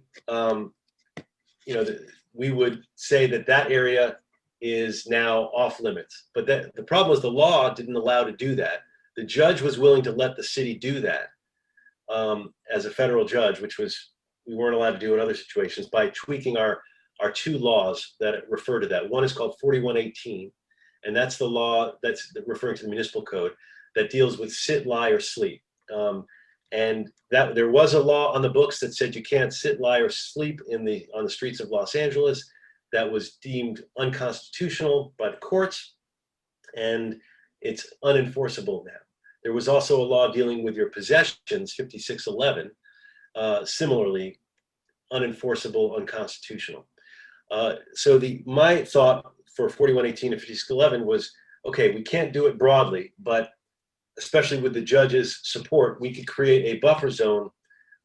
we would say that area is now off limits. But the problem was the law didn't allow to do that. The judge was willing to let the city do that as a federal judge, which we weren't allowed to do in other situations, by tweaking our two laws that refer to that. One is called 4118, and that's the law that's referring to the municipal code that deals with sit, lie, or sleep. And that there was a law on the books that said you can't sit, lie, or sleep on the streets of Los Angeles. That was deemed unconstitutional by the courts, and it's unenforceable now. There was also a law dealing with your possessions, 5611, similarly unenforceable, unconstitutional. So my thought for 4118 and 5611 was, okay, we can't do it broadly, but especially with the judge's support, we could create a buffer zone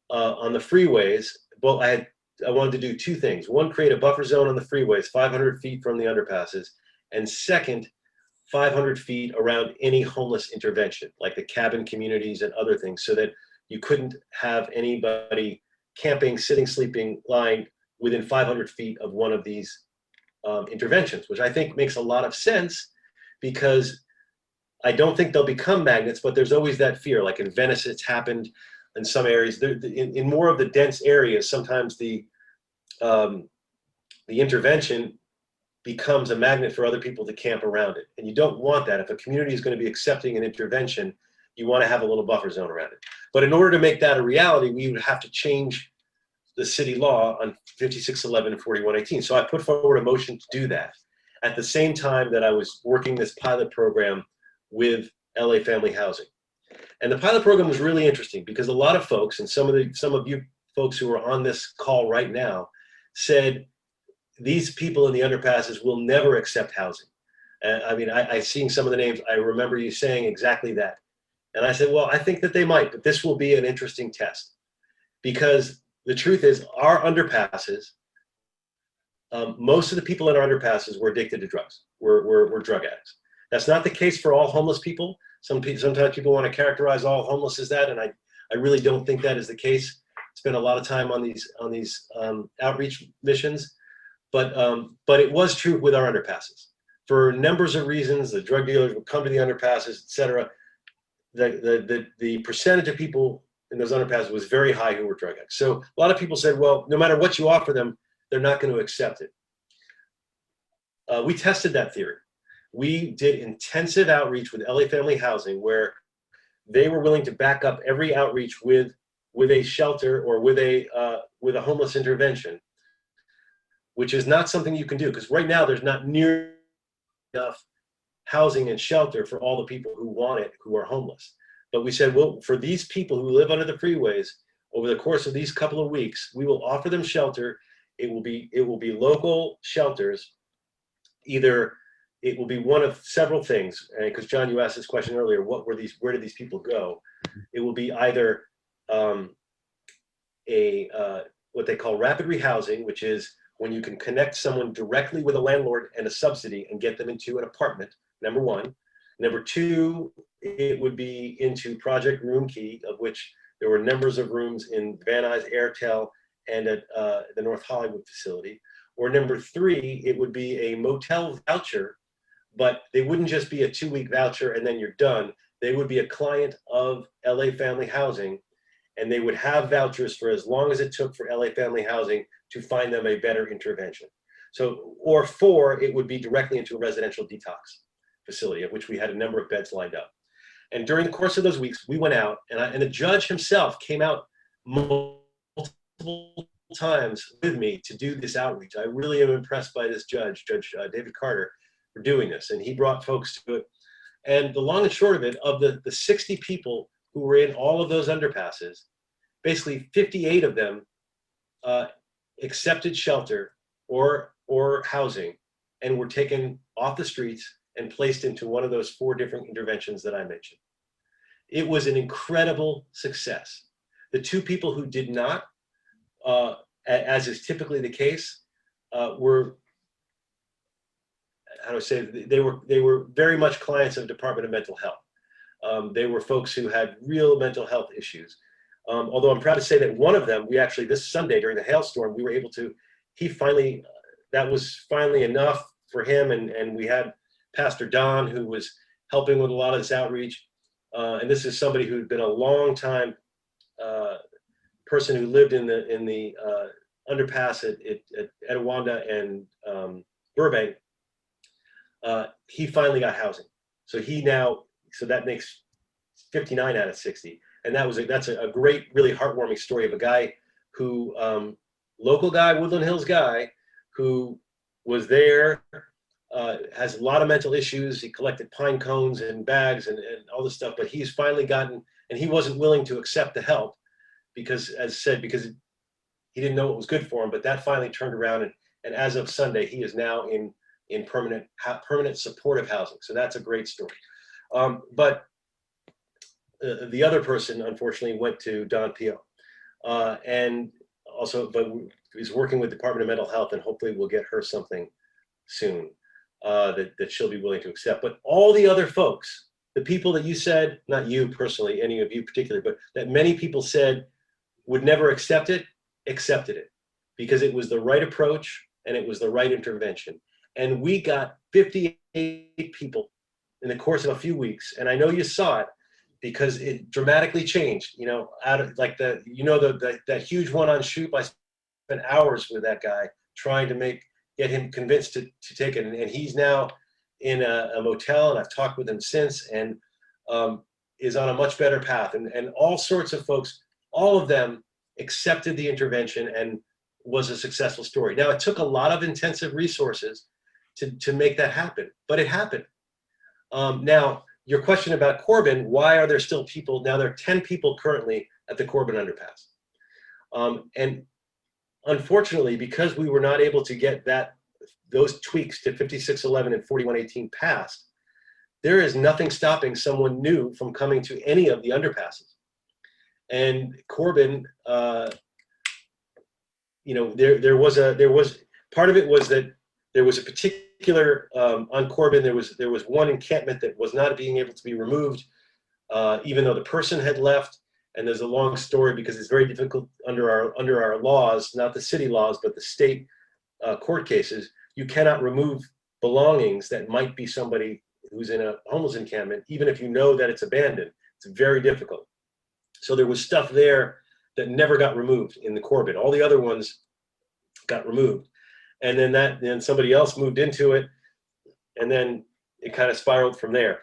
on the freeways. Well, I wanted to do two things. One, create a buffer zone on the freeways, 500 feet from the underpasses. And second, 500 feet around any homeless intervention, like the cabin communities and other things, so that you couldn't have anybody camping, sitting, sleeping, lying within 500 feet of one of these interventions, which I think makes a lot of sense, because I don't think they'll become magnets, but there's always that fear. Like in Venice, it's happened. in some areas. In more of the dense areas, sometimes the intervention becomes a magnet for other people to camp around it. And you don't want that. If a community is going to be accepting an intervention, you want to have a little buffer zone around it. But in order to make that a reality, we would have to change the city law on 5611 and 4118. So I put forward a motion to do that at the same time that I was working this pilot program with LA Family Housing. And the pilot program was really interesting because a lot of folks, and some of you folks who are on this call right now, said these people in the underpasses will never accept housing. And I mean, I seeing some of the names, I remember you saying exactly that. And I said, well, I think that they might, but this will be an interesting test. Because the truth is, our underpasses, most of the people in our underpasses were addicted to drugs, were drug addicts. That's not the case for all homeless people. Sometimes people want to characterize all homeless as that, and I really don't think that is the case. Spent a lot of time on these outreach missions, but it was true with our underpasses. For numbers of reasons, the drug dealers would come to the underpasses, et cetera. The percentage of people in those underpasses was very high who were drug addicts. So a lot of people said, well, no matter what you offer them, they're not going to accept it. We tested that theory. We did intensive outreach with LA Family Housing where they were willing to back up every outreach with a shelter or with a homeless intervention, which is not something you can do because right now there's not near enough housing and shelter for all the people who want it, who are homeless. But we said, well, for these people who live under the freeways, over the course of these couple of weeks, we will offer them shelter. It will be local shelters. Either it will be one of several things, because John, you asked this question earlier, where did these people go? It will be either what they call rapid rehousing, which is when you can connect someone directly with a landlord and a subsidy and get them into an apartment, number one. Number two, it would be into Project Room Key, of which there were numbers of rooms in Van Nuys, Airtel, and at the North Hollywood facility. Or number three, it would be a motel voucher, but they wouldn't just be a 2-week voucher and then you're done. They would be a client of LA Family Housing, and they would have vouchers for as long as it took for LA Family Housing to find them a better intervention. So, or four, it would be directly into a residential detox facility, of which we had a number of beds lined up. And during the course of those weeks, we went out, and the judge himself came out multiple times with me to do this outreach. I really am impressed by this Judge David Carter, for doing this, and he brought folks to it. And the long and short of it, of the 60 people who were in all of those underpasses, basically 58 of them accepted shelter or housing and were taken off the streets and placed into one of those 4 different interventions that I mentioned. It was an incredible success. The 2 people who did not, as is typically the case, were, how do I say, they were very much clients of Department of Mental Health. They were folks who had real mental health issues. Although I'm proud to say that one of them, we actually, this Sunday during the hailstorm, we were able to, that was finally enough for him, and we had Pastor Don, who was helping with a lot of this outreach. And this is somebody who'd been a long time person who lived in the underpass at Etiwanda and Burbank. He finally got housing. So that makes 59 out of 60. And that's a great, really heartwarming story of a guy who, local guy, Woodland Hills guy, who was there, has a lot of mental issues. He collected pine cones and bags and all this stuff, but he's finally gotten, and he wasn't willing to accept the help because, as said, because he didn't know what was good for him, but that finally turned around, and as of Sunday, he is now in permanent supportive housing. So that's a great story. But the other person, unfortunately, went to Don Pio, and also, but is working with Department of Mental Health, and hopefully we'll get her something soon that she'll be willing to accept. But all the other folks, the people that you said, not you personally, any of you particularly, but that many people said would never accept it, accepted it because it was the right approach and it was the right intervention. And we got 58 people in the course of a few weeks. And I know you saw it. because it dramatically changed, you know, out of like that huge one on Shoop. I spent hours with that guy trying to get him convinced to take it. And he's now in a motel, and I've talked with him since, and is on a much better path. And all sorts of folks, all of them accepted the intervention and was a successful story. Now, it took a lot of intensive resources to make that happen, but it happened. Now, your question about Corbin, why are there still people? Now, there are 10 people currently at the Corbin underpass. And unfortunately, because we were not able to get those tweaks to 5611 and 4118 passed, there is nothing stopping someone new from coming to any of the underpasses. And Corbin, you know, there was part of it was that there was a particular on Corbin, there was one encampment that was not being able to be removed, even though the person had left. And there's a long story because it's very difficult under our laws, not the city laws, but the state court cases. You cannot remove belongings that might be somebody who's in a homeless encampment, even if you know that it's abandoned. It's very difficult. So there was stuff there that never got removed in the Corbin. All the other ones got removed. And then somebody else moved into it, and then it kind of spiraled from there.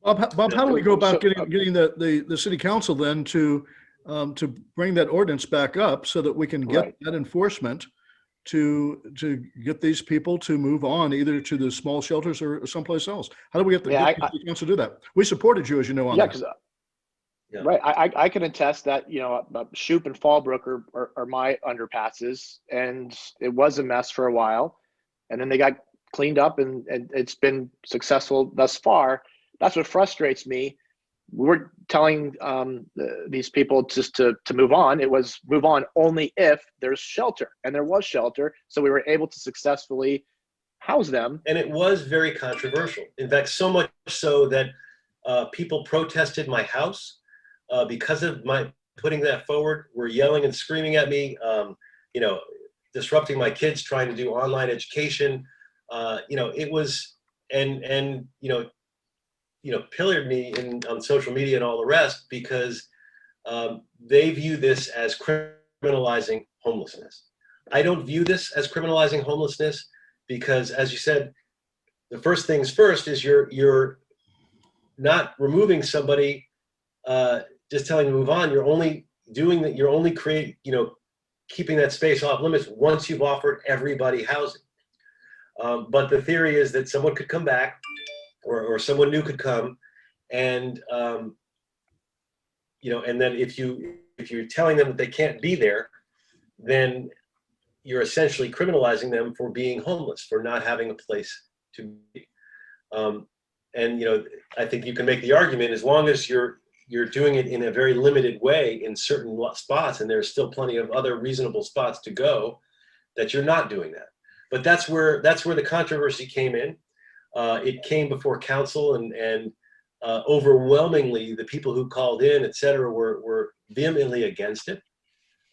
Bob, how do we go about getting the city council then to bring that ordinance back up so that we can get that enforcement to get these people to move on either to the small shelters or someplace else? How do we get the council to do that? We supported you, as you know, on that. Yeah. Right. I can attest that, you know, Shoop and Fallbrook are my underpasses, and it was a mess for a while, and then they got cleaned up, and it's been successful thus far. That's what frustrates me. We were telling these people just to move on. It was move on only if there's shelter, and there was shelter, so we were able to successfully house them. And it was very controversial. In fact, so much so that people protested my house. Because of my putting that forward, were yelling and screaming at me, you know, disrupting my kids trying to do online education. You know, it was, and you know, pillared me on social media and all the rest because they view this as criminalizing homelessness. I don't view this as criminalizing homelessness because, as you said, the first things first is you're not removing somebody. Just telling them to move on, you're only doing that. You're only keeping that space off limits once you've offered everybody housing. But the theory is that someone could come back, or someone new could come, and you know, and then if you're telling them that they can't be there, then you're essentially criminalizing them for being homeless, for not having a place to be. And you know, I think you can make the argument as long as you're doing it in a very limited way in certain spots, and there's still plenty of other reasonable spots to go, that you're not doing that. But that's where the controversy came in. It came before council, and overwhelmingly the people who called in, et cetera, were vehemently against it.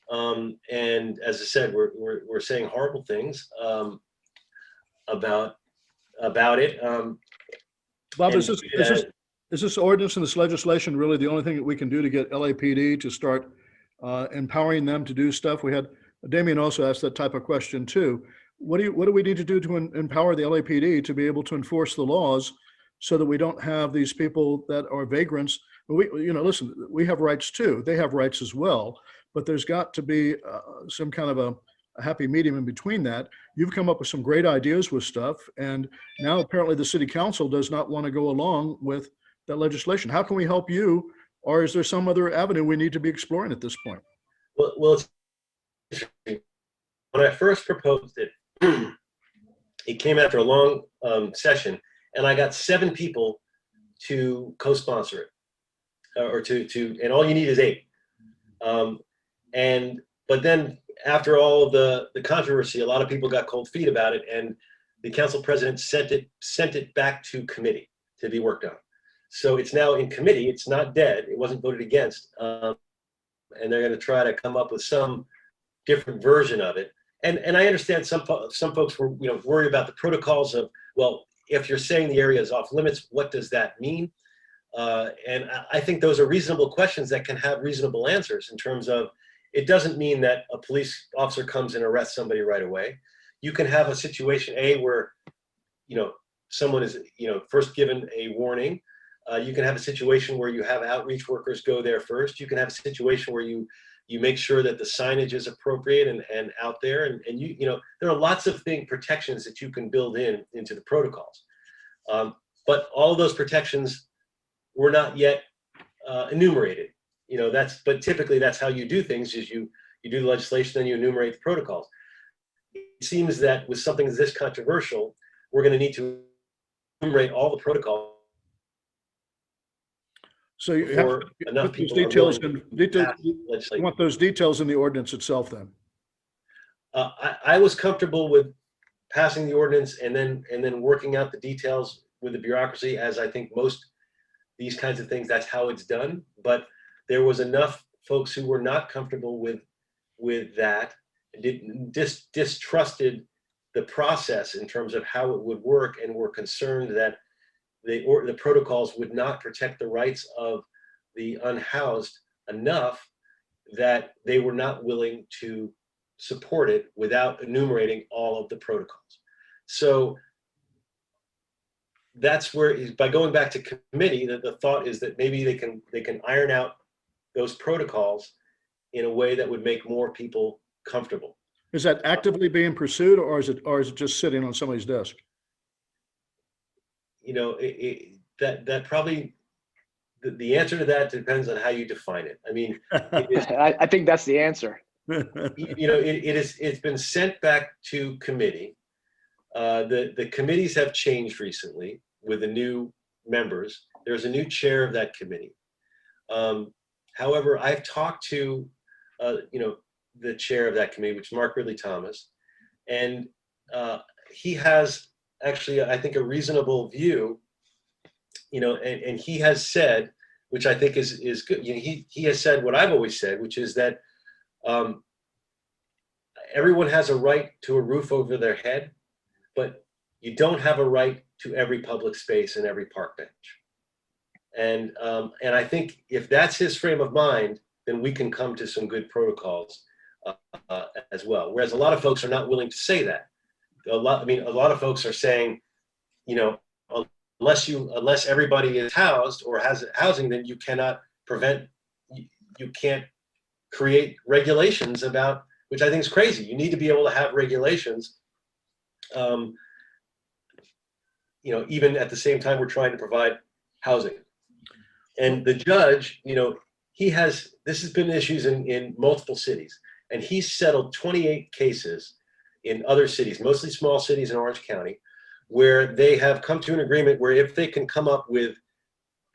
And as I said, we're saying horrible things about it. Bob, is this ordinance and this legislation really the only thing that we can do to get LAPD to start empowering them to do stuff? We had Damien also asked that type of question too. What do we need to do to empower the LAPD to be able to enforce the laws so that we don't have these people that are vagrants? Listen, we have rights too. They have rights as well, but there's got to be some kind of a happy medium in between that. You've come up with some great ideas with stuff, and now apparently the city council does not want to go along with that legislation. How can we help you, or is there some other avenue we need to be exploring at this point? Well, it's interesting. When I first proposed it, it came after a long session, and I got 7 people to co-sponsor it, or and all you need is 8. But then after all of the controversy, a lot of people got cold feet about it, and the council president sent it back to committee to be worked on. So it's now in committee. It's not dead. It wasn't voted against, and they're going to try to come up with some different version of it. And I understand some folks were worried about the protocols of, well, if you're saying the area is off limits, what does that mean? And I think those are reasonable questions that can have reasonable answers in terms of, it doesn't mean that a police officer comes and arrests somebody right away. You can have a situation, where, someone is, first given a warning. You can have a situation where you have outreach workers go there first. You can have a situation where you make sure that the signage is appropriate and out there. And there are lots of protections that you can build into the protocols. But all of those protections were not yet enumerated. But typically that's how you do things, is you do the legislation, then you enumerate the protocols. It seems that with something this controversial, we're going to need to enumerate all the protocols. So you have For to enough put those people are details willing in, to pass you legislation. want those details in the ordinance itself then? I was comfortable with passing the ordinance and then working out the details with the bureaucracy, as I think most these kinds of things, that's how it's done. But there was enough folks who were not comfortable with that, distrusted the process in terms of how it would work, and were concerned that the protocols would not protect the rights of the unhoused enough, that they were not willing to support it without enumerating all of the protocols. So that's where, by going back to committee, the thought is that maybe they can iron out those protocols in a way that would make more people comfortable. Is that actively being pursued, or is it just sitting on somebody's desk? That probably, the answer to that depends on how you define it. I mean, I think that's the answer. it's been sent back to committee. The committees have changed recently with the new members. There's a new chair of that committee. However, I've talked to the chair of that committee, which is Mark Ridley Thomas, and he has actually, I think, a reasonable view, and he has said, which I think is good. He has said what I've always said, which is that everyone has a right to a roof over their head, but you don't have a right to every public space and every park bench. And I think if that's his frame of mind, then we can come to some good protocols as well. Whereas a lot of folks are not willing to say that. A lot of folks are saying, unless everybody is housed or has housing, then you cannot you can't create regulations about, which I think is crazy. You need to be able to have regulations, even at the same time we're trying to provide housing. And the judge, this has been issues in multiple cities, and he's settled 28 cases in other cities, mostly small cities in Orange County, where they have come to an agreement where if they can come up with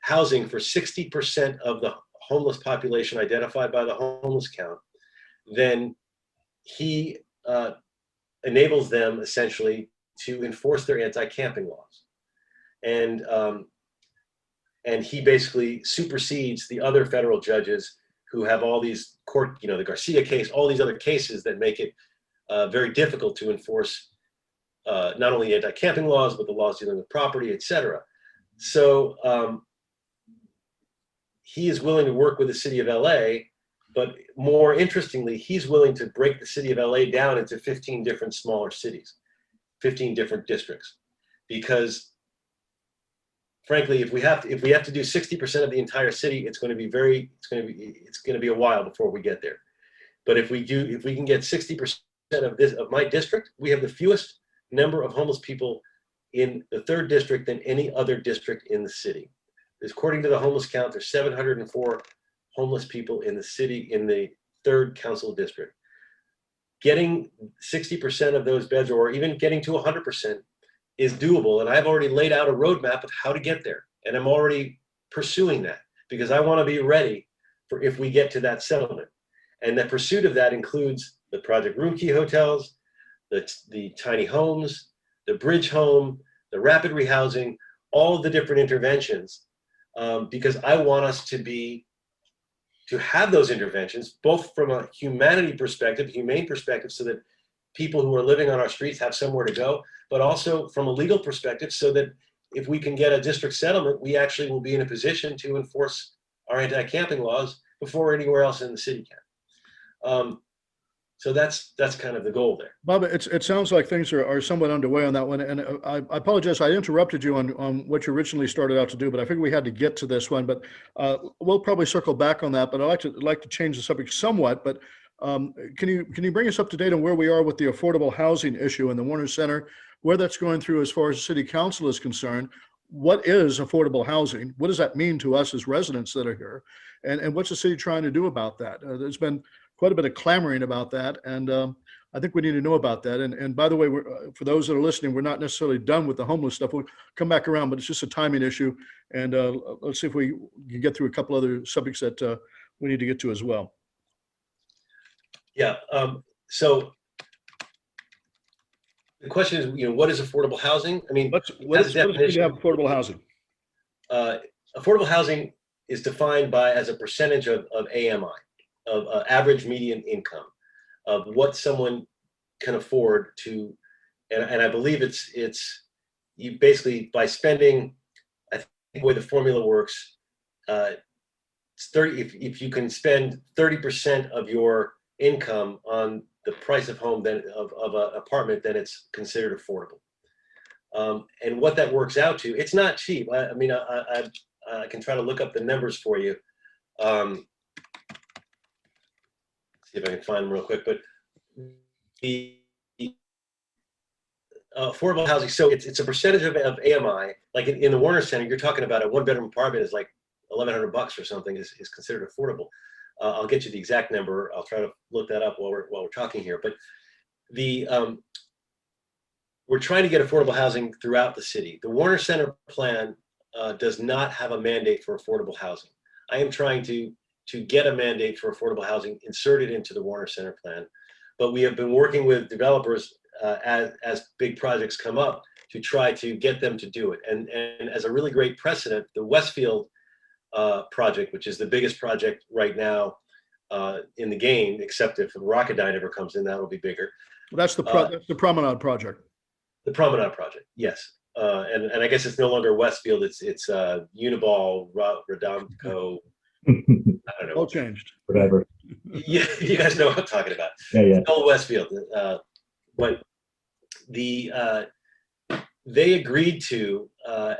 housing for 60% of the homeless population identified by the homeless count, then he enables them essentially to enforce their anti-camping laws. And he basically supersedes the other federal judges who have all these the Garcia case, all these other cases that make it very difficult to enforce not only anti-camping laws, but the laws dealing with property, et cetera. So he is willing to work with the city of LA, but more interestingly, he's willing to break the city of LA down into 15 different smaller cities, 15 different districts, because frankly, if we have to do 60% of the entire city, it's going to be a while before we get there. But if we can get 60% of my district, we have the fewest number of homeless people in the 3rd district than any other district in the city. According to the homeless count, there's 704 homeless people in the city in the 3rd council district. Getting 60% of those beds, or even getting to 100%, is doable, and I've already laid out a roadmap of how to get there, and I'm already pursuing that because I want to be ready for if we get to that settlement. And the pursuit of that includes the Project Roomkey hotels, the tiny homes, the bridge home, the rapid rehousing, all of the different interventions, because I want us to have those interventions, both from a humane perspective, so that people who are living on our streets have somewhere to go, but also from a legal perspective, so that if we can get a district settlement, we actually will be in a position to enforce our anti-camping laws before anywhere else in the city can. So that's kind of the goal there. Bob, it sounds like things are somewhat underway on that one. And I apologize, I interrupted you on what you originally started out to do, but I figured we had to get to this one. But we'll probably circle back on that. But I'd like to change the subject somewhat. But can you bring us up to date on where we are with the affordable housing issue in the Warner Center, where that's going through as far as the city council is concerned? What is affordable housing? What does that mean to us as residents that are here? And what's the city trying to do about that? There's been quite a bit of clamoring about that. And I think we need to know about that. And by the way, for those that are listening, we're not necessarily done with the homeless stuff. We'll come back around, but it's just a timing issue. And let's see if we can get through a couple other subjects that we need to get to as well. Yeah. So the question is, what is affordable housing? I mean, What does it mean to have affordable housing? Affordable housing is defined as a percentage of AMI, of average median income, of what someone can afford to, and I believe it's you basically, by spending, I think the way the formula works, it's 30. If you can spend 30% of your income on the price of home, then of an apartment, then it's considered affordable. And what that works out to, it's not cheap. I mean, I can try to look up the numbers for you. See if I can find them real quick. But the affordable housing, so it's a percentage of AMI. Like in the Warner Center, you're talking about a one-bedroom apartment is like $1,100 or something is considered affordable. I'll get you the exact number. I'll try to look that up while we're talking here. But we're trying to get affordable housing throughout the city. The Warner Center plan does not have a mandate for affordable housing. I am trying to get a mandate for affordable housing inserted into the Warner Center plan, but we have been working with developers as big projects come up to try to get them to do it. And as a really great precedent, the Westfield project, which is the biggest project right now in the game, except if Rocketdyne ever comes in, that'll be bigger. Well, that's the Promenade project. The Promenade project, yes. And I guess it's no longer Westfield, it's Uniball, Radomco, I don't know. All changed. Whatever. Yeah, you guys know what I'm talking about. Yeah. Old Westfield. But they agreed to,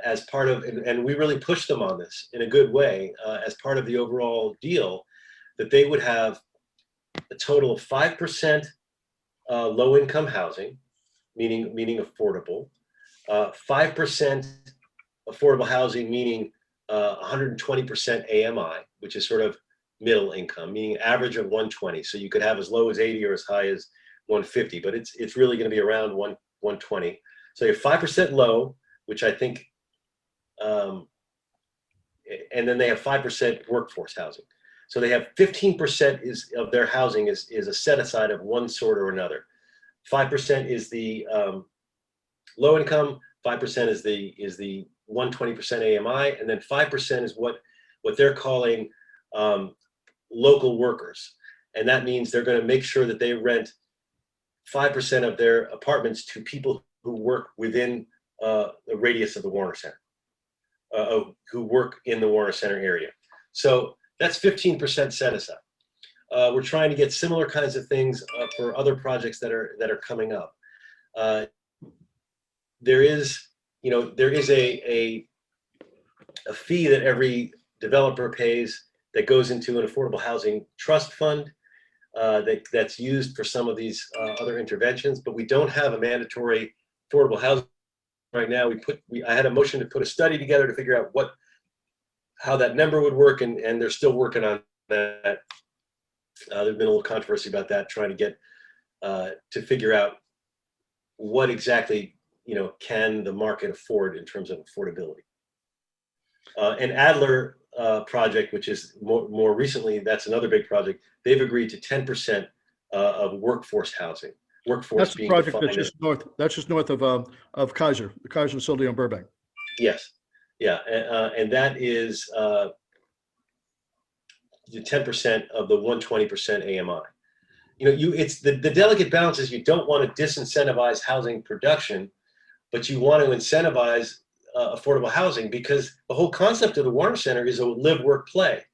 as part of, and we really pushed them on this in a good way, as part of the overall deal, that they would have a total of 5% low-income housing, meaning affordable, 5% affordable housing, meaning 120% AMI, which is sort of middle income, meaning average of 120. So you could have as low as 80 or as high as 150, but it's really going to be around 120. So you have 5% low, which I think, and then they have 5% workforce housing. So they have 15% of their housing is a set aside of one sort or another. 5% is the low income, 5% is the 120% AMI, and then 5% is what they're calling local workers. And that means they're going to make sure that they rent 5% of their apartments to people who work within the radius of the Warner Center, who work in the Warner Center area. So that's 15% set aside. We're trying to get similar kinds of things for other projects that are coming up. There is a fee that every developer pays that goes into an affordable housing trust fund that's used for some of these other interventions, but we don't have a mandatory affordable housing right now. I had a motion to put a study together to figure out how that number would work, and they're still working on that. There's been a little controversy about that, trying to get to figure out what exactly can the market afford in terms of affordability. And Adler project, which is more recently, that's another big project. They've agreed to 10% of workforce housing. Workforce That's the being project defined that's just north of Kaiser, the Kaiser facility on Burbank. Yes, yeah, and that is the 10% of the 120% AMI. It's the delicate balance is you don't want to disincentivize housing production, but you want to incentivize affordable housing, because the whole concept of the Warner Center is a live, work, play.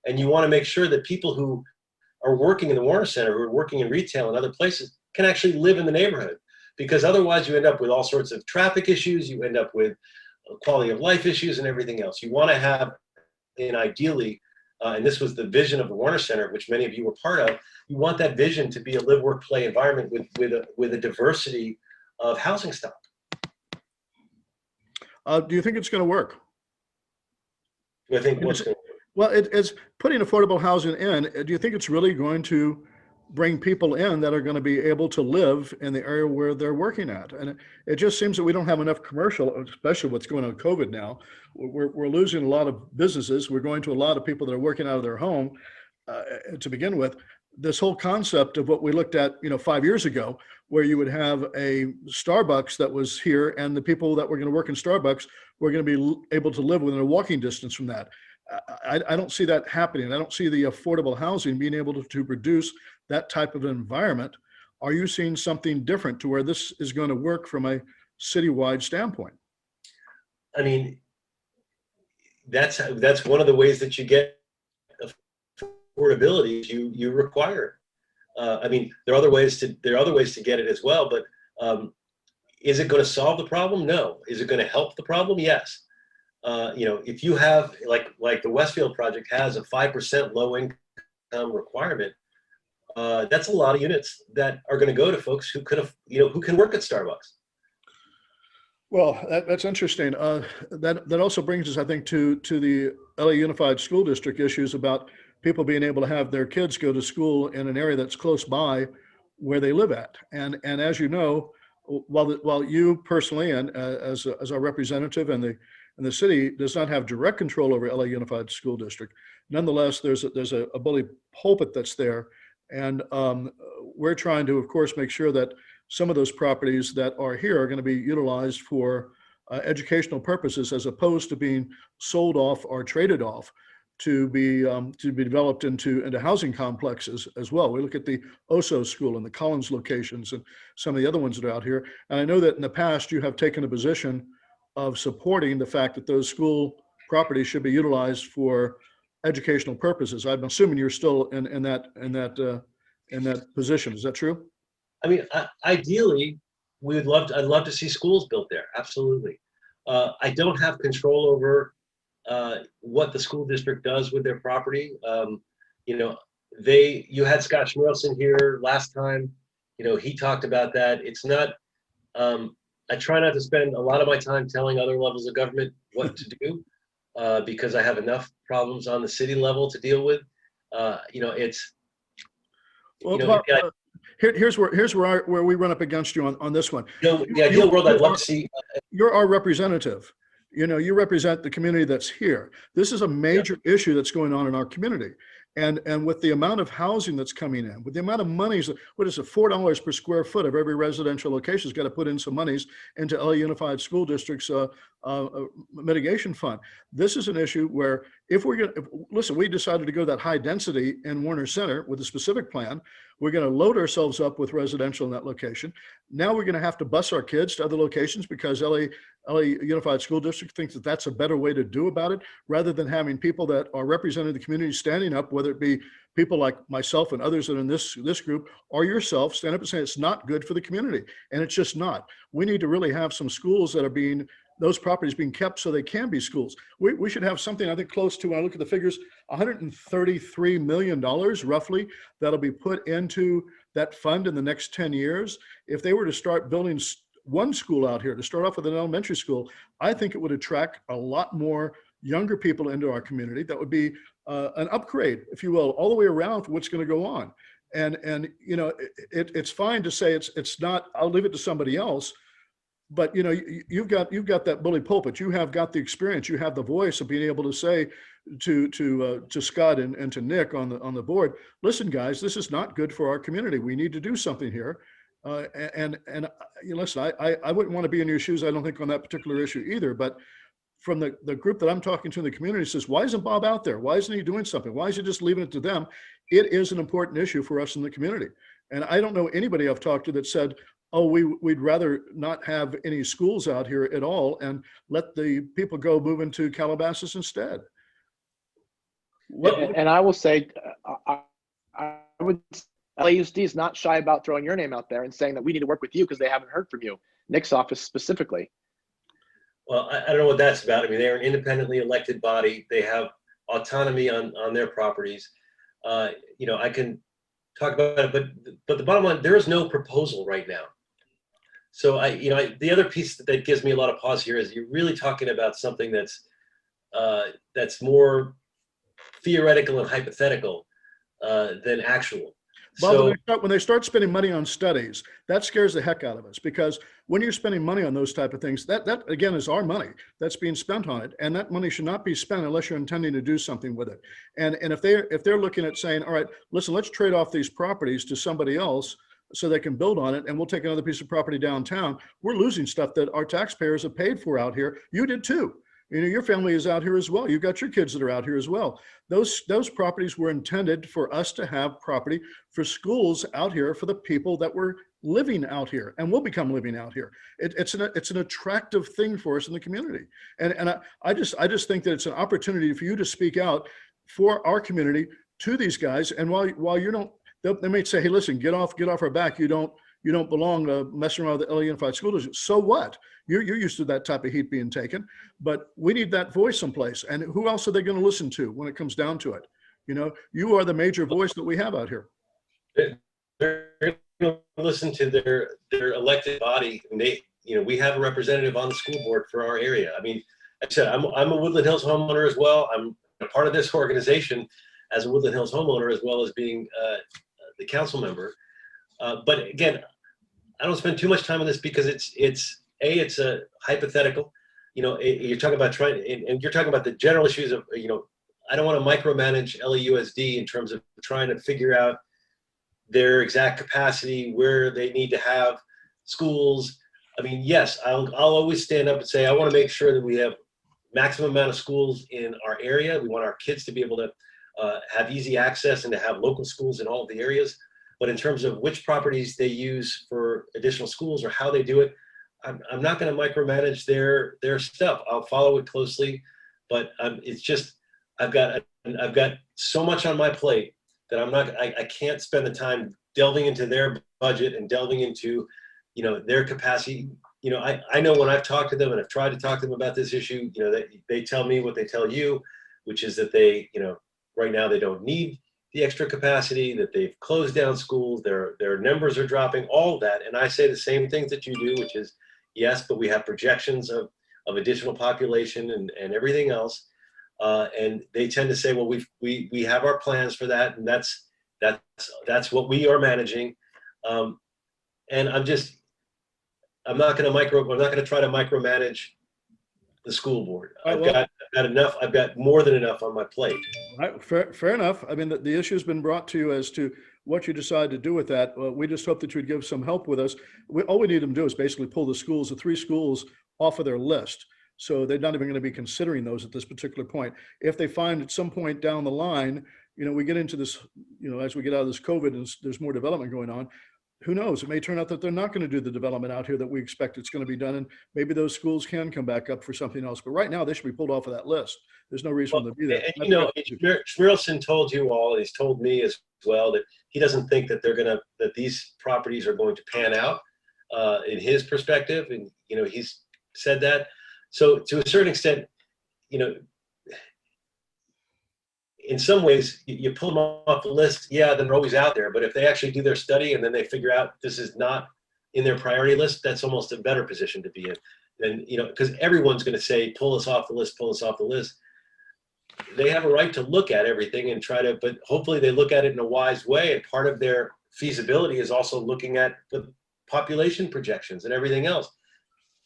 And you want to make sure that people who are working in the Warner Center, who are working in retail and other places, can actually live in the neighborhood. Because otherwise you end up with all sorts of traffic issues, you end up with quality of life issues and everything else. You want to have, and ideally, and this was the vision of the Warner Center, which many of you were part of, you want that vision to be a live, work, play environment with a diversity of housing stock. Do you think it's going to work? I think what's going to Well, it's putting affordable housing in. Do you think it's really going to bring people in that are going to be able to live in the area where they're working at? And it just seems that we don't have enough commercial, especially what's going on with COVID now. We're losing a lot of businesses. We're going to a lot of people that are working out of their home to begin with. This whole concept of what we looked at, 5 years ago, where you would have a Starbucks that was here and the people that were going to work in Starbucks were going to be able to live within a walking distance from that. I don't see that happening. I don't see the affordable housing being able to produce that type of environment. Are you seeing something different to where this is going to work from a citywide standpoint? I mean, that's one of the ways that you get affordability. You require. I mean, there are other ways to get it as well. But is it going to solve the problem? No. Is it going to help the problem? Yes. If you have like the Westfield project has a 5% low income requirement, that's a lot of units that are going to go to folks who who can work at Starbucks. Well, that's interesting. That also brings us, I think, to the LA Unified School District issues about people being able to have their kids go to school in an area that's close by where they live at. And as you know, while you personally and as our representative and the city does not have direct control over LA Unified School District, nonetheless, there's a bully pulpit that's there. And we're trying to, of course, make sure that some of those properties that are here are going to be utilized for educational purposes, as opposed to being sold off or traded off to be developed into housing complexes as well. We look at the Oso School and the Collins locations and some of the other ones that are out here. And I know that in the past you have taken a position of supporting the fact that those school properties should be utilized for educational purposes. I'm assuming you're still in that position. Is that true? I mean, ideally, I'd love to see schools built there. Absolutely. I don't have control over what the school district does with their property. You had Scott Schmierelson here last time. He talked about that. It's not, I try not to spend a lot of my time telling other levels of government what to do because I have enough problems on the city level to deal with. Here's where we run up against you on this one. The ideal world I'd love to see. You're our representative. You represent the community that's here. This is a major issue that's going on in our community. And with the amount of housing that's coming in, with the amount of monies, what is it, $4 per square foot of every residential location has got to put in some monies into LA Unified School District's mitigation fund. This is an issue where if we decided to go that high density in Warner Center with a specific plan, we're going to load ourselves up with residential in that location. Now we're going to have to bus our kids to other locations because LA Unified School District thinks that that's a better way to do about it, rather than having people that are representing the community standing up, whether it be people like myself and others that are in this group, or yourself, stand up and say it's not good for the community. And it's just not. We need to really have some schools that are those properties being kept so they can be schools. We should have something, I think, close to, when I look at the figures, $133 million roughly that'll be put into that fund in the next 10 years. If they were to start building one school out here, to start off with an elementary school, I think it would attract a lot more younger people into our community. That would be an upgrade, if you will, all the way around for what's going to go on. And it's fine to say it's not, I'll leave it to somebody else. But you've got that bully pulpit. You have got the experience. You have the voice of being able to say to Scott and to Nick on the board, listen, guys, this is not good for our community. We need to do something here. And listen, I wouldn't want to be in your shoes, I don't think, on that particular issue either. But from the group that I'm talking to in the community says, why isn't Bob out there? Why isn't he doing something? Why is he just leaving it to them? It is an important issue for us in the community. And I don't know anybody I've talked to that said, oh, we'd rather not have any schools out here at all and let the people go move into Calabasas instead. And I will say, I would, LAUSD is not shy about throwing your name out there and saying that we need to work with you because they haven't heard from you. Nick's office specifically. Well, I don't know what that's about. I mean, they're an independently elected body. They have autonomy on their properties. You know, I can talk about it, but the bottom line, there is no proposal right now. So the other piece that gives me a lot of pause here is you're really talking about something that's more theoretical and hypothetical than actual. Bob, So when they start spending money on studies, that scares the heck out of us, because when you're spending money on those type of things, that again is our money that's being spent on it, and that money should not be spent unless you're intending to do something with it. And if they're looking at saying, all right, listen, let's trade off these properties to somebody else so they can build on it, and we'll take another piece of property downtown, we're losing stuff that our taxpayers have paid for out here. You did too. You know, your family is out here as well. You've got your kids that are out here as well. Those properties were intended for us to have property for schools out here for the people that were living out here and will become living out here. It's an attractive thing for us in the community. And I just think that it's an opportunity for you to speak out for our community to these guys. And while you don't, they may say, hey, listen, get off our back. You don't belong messing around with the LA Unified School District. So what? You're used to that type of heat being taken, but we need that voice someplace. And who else are they going to listen to when it comes down to it? You know, you are the major voice that we have out here. they're going to listen to their elected body, and we have a representative on the school board for our area. I mean, like I said, I'm a Woodland Hills homeowner as well. I'm a part of this organization as a Woodland Hills homeowner, as well as being the council member. But again, I don't spend too much time on this because it's a hypothetical. You know, you're talking about and you're talking about the general issues of, I don't want to micromanage LAUSD in terms of trying to figure out their exact capacity, where they need to have schools. I mean, yes, I'll always stand up and say, I want to make sure that we have maximum amount of schools in our area. We want our kids to be able to have easy access and to have local schools in all of the areas. But in terms of which properties they use for additional schools or how they do it, I'm not going to micromanage their stuff. I'll follow it closely, but it's just I've got so much on my plate that I can't spend the time delving into their budget and delving into their capacity. I know when I've talked to them and I've tried to talk to them about this issue, they tell me what they tell you, which is that they right now they don't need the extra capacity, that they've closed down schools, their numbers are dropping, all of that. And I say the same things that you do, which is, yes, but we have projections of additional population and everything else. And they tend to say, well, we have our plans for that, and that's what we are managing. And I'm not going to try to micromanage the school board. I've got enough. I've got more than enough on my plate. Right, fair enough. I mean, the issue has been brought to you as to what you decide to do with that. We just hope that you would give some help with us. All we need them to do is basically pull the 3 schools off of their list. So they're not even going to be considering those at this particular point. If they find at some point down the line, we get into this, as we get out of this COVID and there's more development going on, who knows? It may turn out that they're not going to do the development out here that we expect it's going to be done. And maybe those schools can come back up for something else. But right now they should be pulled off of that list. There's no reason to be there. And Schmierelson told you all, and he's told me as well, that he doesn't think that that these properties are going to pan out in his perspective. And, he's said that. So to a certain extent, in some ways, you pull them off the list, yeah, then they're always out there. But if they actually do their study and then they figure out this is not in their priority list, that's almost a better position to be in. And, because everyone's going to say, pull us off the list, pull us off the list. They have a right to look at everything and but hopefully they look at it in a wise way. And part of their feasibility is also looking at the population projections and everything else.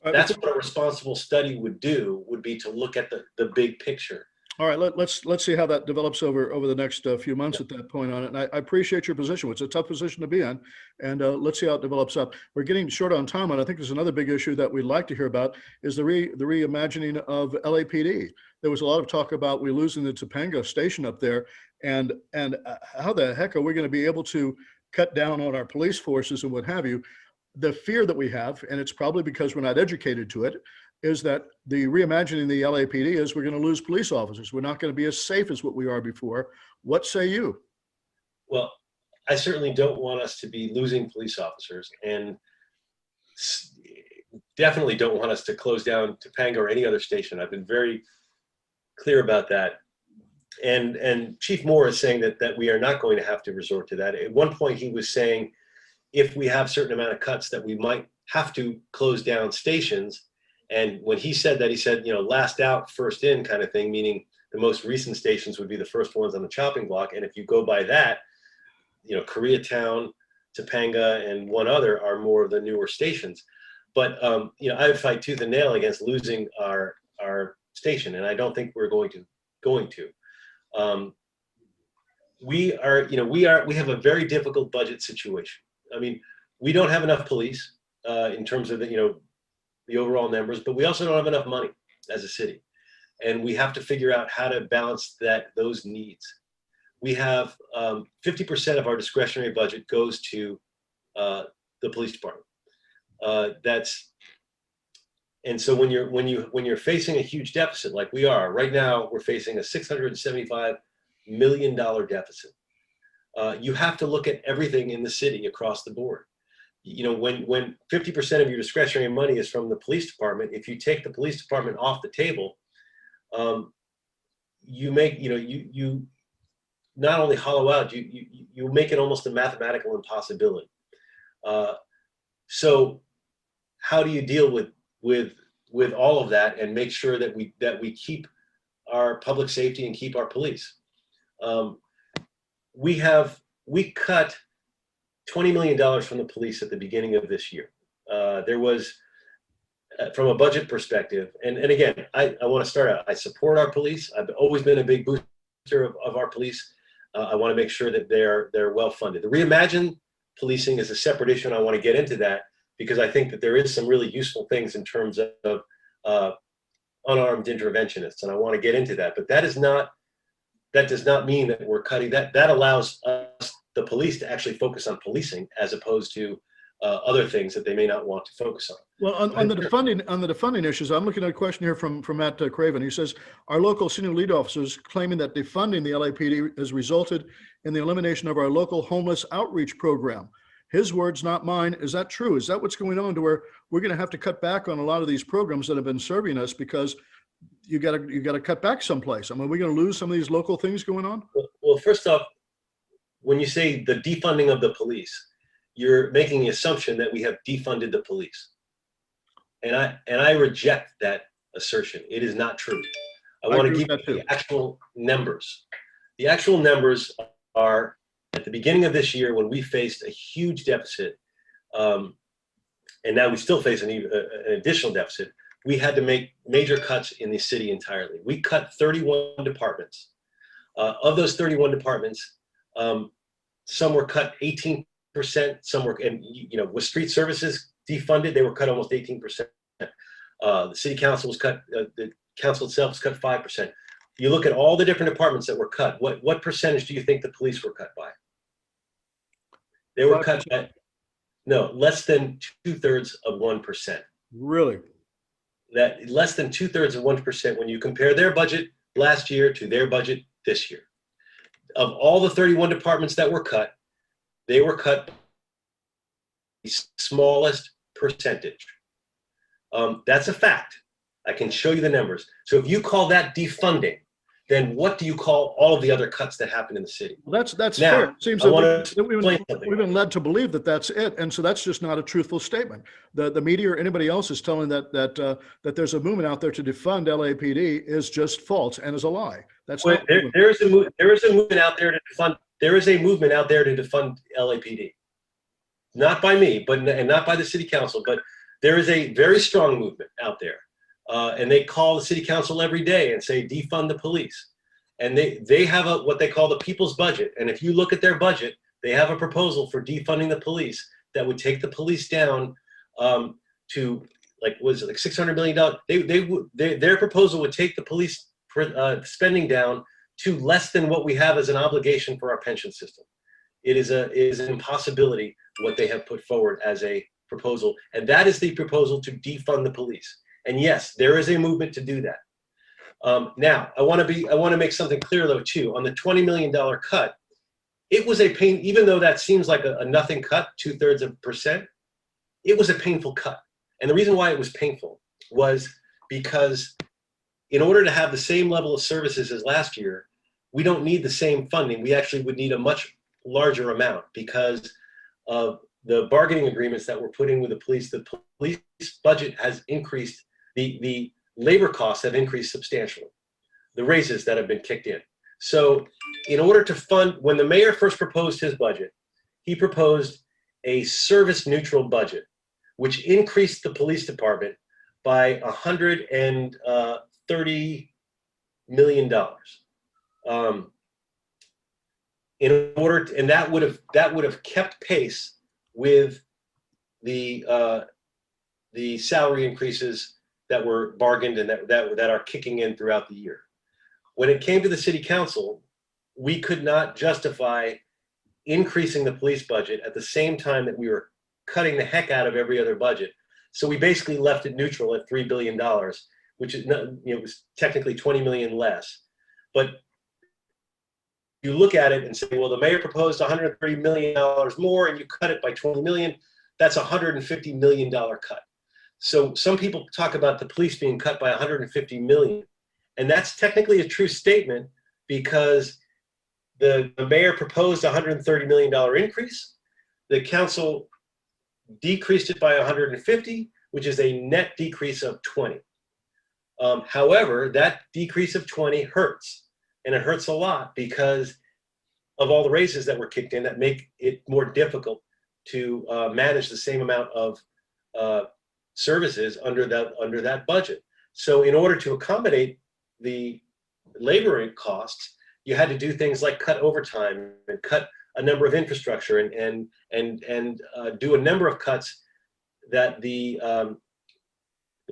That's what a responsible study would be to look at the big picture. All right, let's see how that develops over the next few months at that point on it. And I appreciate your position. It's a tough position to be in, and let's see how it develops up. We're getting short on time, and I think there's another big issue that we'd like to hear about is the reimagining of LAPD. There was a lot of talk about we losing the Topanga Station up there, and how the heck are we going to be able to cut down on our police forces and what have you? the fear that we have, and it's probably because we're not educated to it, is that the reimagining the LAPD is we're going to lose police officers. We're not going to be as safe as what we are before. What say you? Well, I certainly don't want us to be losing police officers, and definitely don't want us to close down Topanga or any other station. I've been very clear about that. And Chief Moore is saying that we are not going to have to resort to that. At one point, he was saying if we have certain amount of cuts that we might have to close down stations. And when he said that, he said, you know, last out, first in kind of thing, meaning the most recent stations would be the first ones on the chopping block. And if you go by that, you know, Koreatown, Topanga, and one other are more of the newer stations. But, you know, I would fight tooth and nail against losing our station. And I don't think we're going to. We have a very difficult budget situation. I mean, we don't have enough police in terms of the overall numbers, but we also don't have enough money as a city, and we have to figure out how to balance those needs. We have 50% of our discretionary budget goes to the police department. And so when you're facing a huge deficit like we are right now, we're facing a $675 million deficit. You have to look at everything in the city across the board. You know, when 50% of your discretionary money is from the police department, if you take the police department off the table, you not only hollow out, you make it almost a mathematical impossibility. So how do you deal with all of that and make sure that we keep our public safety and keep our police? We cut $20 million from the police at the beginning of this year. There was, from a budget perspective, and again, I want to start out, I support our police. I've always been a big booster of our police. I want to make sure that they're well funded. The reimagined policing is a separate issue, and I want to get into that because I think that there is some really useful things in terms of unarmed interventionists, and I want to get into that. But that does not mean that we're cutting that. That allows us, the police, to actually focus on policing as opposed to other things that they may not want to focus on. Well, on the defunding issues, I'm looking at a question here from Matt Craven. He says, our local senior lead officers claiming that defunding the LAPD has resulted in the elimination of our local homeless outreach program. His words, not mine. Is that true? Is that what's going on, to where we're going to have to cut back on a lot of these programs that have been serving us because you got to cut back someplace? I mean, are we going to lose some of these local things going on? Well, first off, when you say the defunding of the police, you're making the assumption that we have defunded the police. And I reject that assertion. It is not true. I want to give you the actual numbers. The actual numbers are at the beginning of this year when we faced a huge deficit, and now we still face an additional deficit. We had to make major cuts in the city entirely. We cut 31 departments. Of those 31 departments, some were cut 18%, some were, and with street services defunded, they were cut almost 18%. The city council was cut, the council itself was cut 5%. You look at all the different departments that were cut, what percentage do you think the police were cut by? They were 5%. Cut by, no, less than 2/3 of 1%. Really? That less than 2/3 of 1% when you compare their budget last year to their budget this year. Of all the 31 departments that were cut, they were cut the smallest percentage. That's a fact. I can show you the numbers. So if you call that defunding, then what do you call all of the other cuts that happened in the city? Well, that's now, fair. It seems that we've been led to believe that that's it, and so that's just not a truthful statement. The media or anybody else is telling that there's a movement out there to defund LAPD is just false and is a lie. That's well, there is a movement out there to defund. There is a movement out there to defund LAPD, not by me, and not by the city council, but there is a very strong movement out there. And they call the city council every day and say, defund the police. And they have what they call the people's budget. And if you look at their budget, they have a proposal for defunding the police that would take the police down to $600 million. Their proposal would take the police spending down to less than what we have as an obligation for our pension system. It is an impossibility what they have put forward as a proposal, and that is the proposal to defund the police. And yes, there is a movement to do that. Now, I want to make something clear though too. On the $20 million cut, it was a pain, even though that seems like a nothing cut, 0.2%, it was a painful cut. And the reason why it was painful was because in order to have the same level of services as last year, we don't need the same funding. We actually would need a much larger amount because of the bargaining agreements that we're putting with the police. The police budget has increased, the labor costs have increased substantially, the raises that have been kicked in. So in order to fund, when the mayor first proposed his budget, he proposed a service neutral budget, which increased the police department by $130 million. In order to, and that would have kept pace with the salary increases that were bargained and that are kicking in throughout the year. When it came to the city council, we could not justify increasing the police budget at the same time that we were cutting the heck out of every other budget. So we basically left it neutral at $3 billion, which is not, it was technically 20 million less. But you look at it and say, well, the mayor proposed $130 million more and you cut it by 20 million, that's a $150 million cut. So some people talk about the police being cut by 150 million. And that's technically a true statement because the mayor proposed a $130 million increase. The council decreased it by 150, which is a net decrease of 20. However, that decrease of 20 hurts. And it hurts a lot because of all the raises that were kicked in that make it more difficult to manage the same amount of services under that budget. So in order to accommodate the labor costs, you had to do things like cut overtime and cut a number of infrastructure and do a number of cuts that the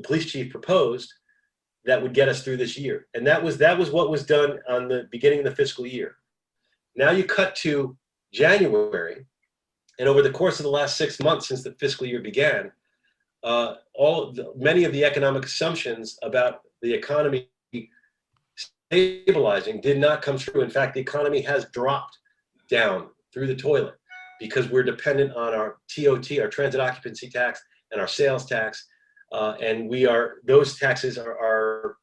police chief proposed that would get us through this year. And that was what was done on the beginning of the fiscal year. Now you cut to January, and over the course of the last 6 months since the fiscal year began, many of the economic assumptions about the economy stabilizing did not come true. In fact, the economy has dropped down through the toilet because we're dependent on our TOT, our transit occupancy tax, and our sales tax. And those taxes are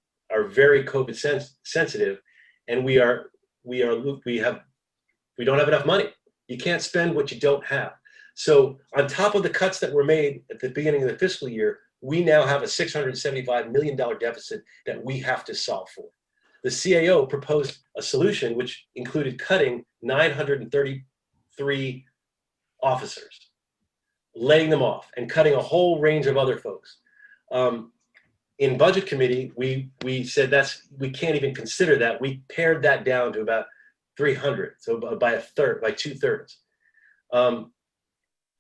very COVID sensitive, and we don't have enough money. You can't spend what you don't have. So on top of the cuts that were made at the beginning of the fiscal year, we now have a $675 million deficit that we have to solve for. The CAO proposed a solution which included cutting 933 officers, laying them off, and cutting a whole range of other folks. In budget committee, we said we can't even consider that. We pared that down to about 300, so by a third, by 2/3.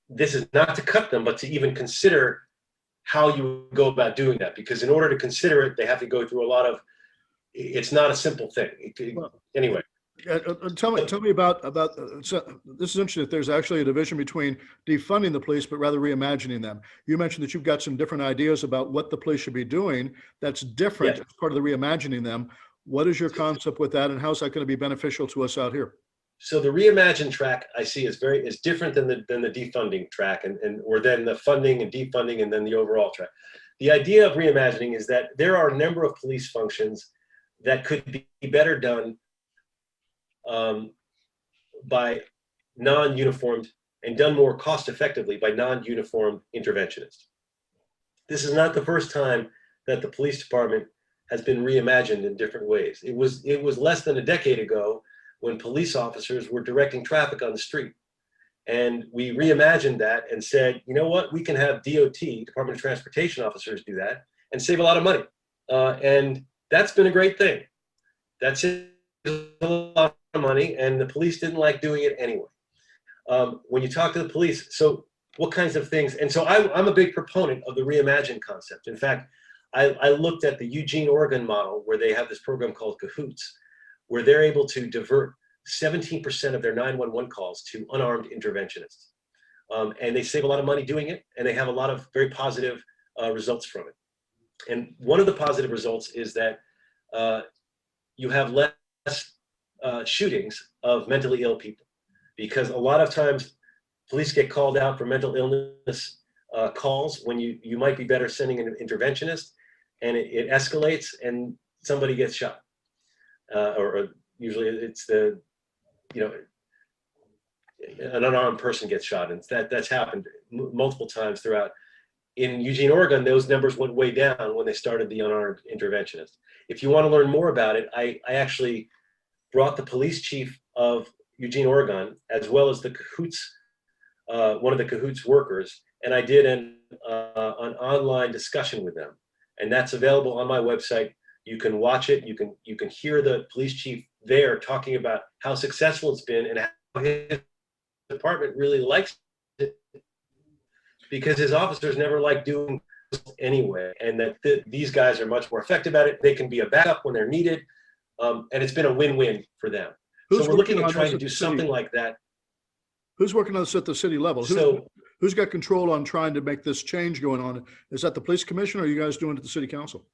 This is not to cut them, but to even consider how you go about doing that, because in order to consider it, they have to go through a lot of. It's not a simple thing. Anyway. Tell me about so this is interesting that there's actually a division between defunding the police, but rather reimagining them. You mentioned that you've got some different ideas about what the police should be doing. That's different as part of the reimagining them. What is your concept with that, and how is that going to be beneficial to us out here? So the reimagine track I see is different than the defunding track, or then the funding and defunding, and then the overall track. The idea of reimagining is that there are a number of police functions that could be better done by non-uniformed and done more cost effectively by non-uniformed interventionists. This is not the first time that the police department has been reimagined in different ways. It was less than a decade ago when police officers were directing traffic on the street. And we reimagined that and said, you know what, we can have DOT, Department of Transportation officers do that and save a lot of money. And that's been a great thing. That's a lot of money, and the police didn't like doing it anyway. When you talk to the police, so what kinds of things, and so I'm a big proponent of the reimagine concept. In fact, I looked at the Eugene, Oregon model where they have this program called Cahoots, where they're able to divert 17% of their 911 calls to unarmed interventionists. And they save a lot of money doing it, and they have a lot of very positive results from it. And one of the positive results is that you have less shootings of mentally ill people, because a lot of times police get called out for mental illness calls when you might be better sending an interventionist, and it escalates and somebody gets shot, or usually it's an unarmed person gets shot, and that's happened multiple times throughout. In Eugene, Oregon, those numbers went way down when they started the unarmed interventionist. If you want to learn more about it, I actually brought the police chief of Eugene, Oregon, as well as the Cahoots, one of the Cahoots workers, and I did an online discussion with them, and that's available on my website. You can watch it. You can hear the police chief there talking about how successful it's been and how his department really likes it, because his officers never like doing this anyway, and that these guys are much more effective at it. They can be a backup when they're needed, and it's been a win-win for them. So we're looking at trying to do something like that. Who's working on this at the city level? Who's got control on trying to make this change going on? Is that the police commission, or are you guys doing it at the city council?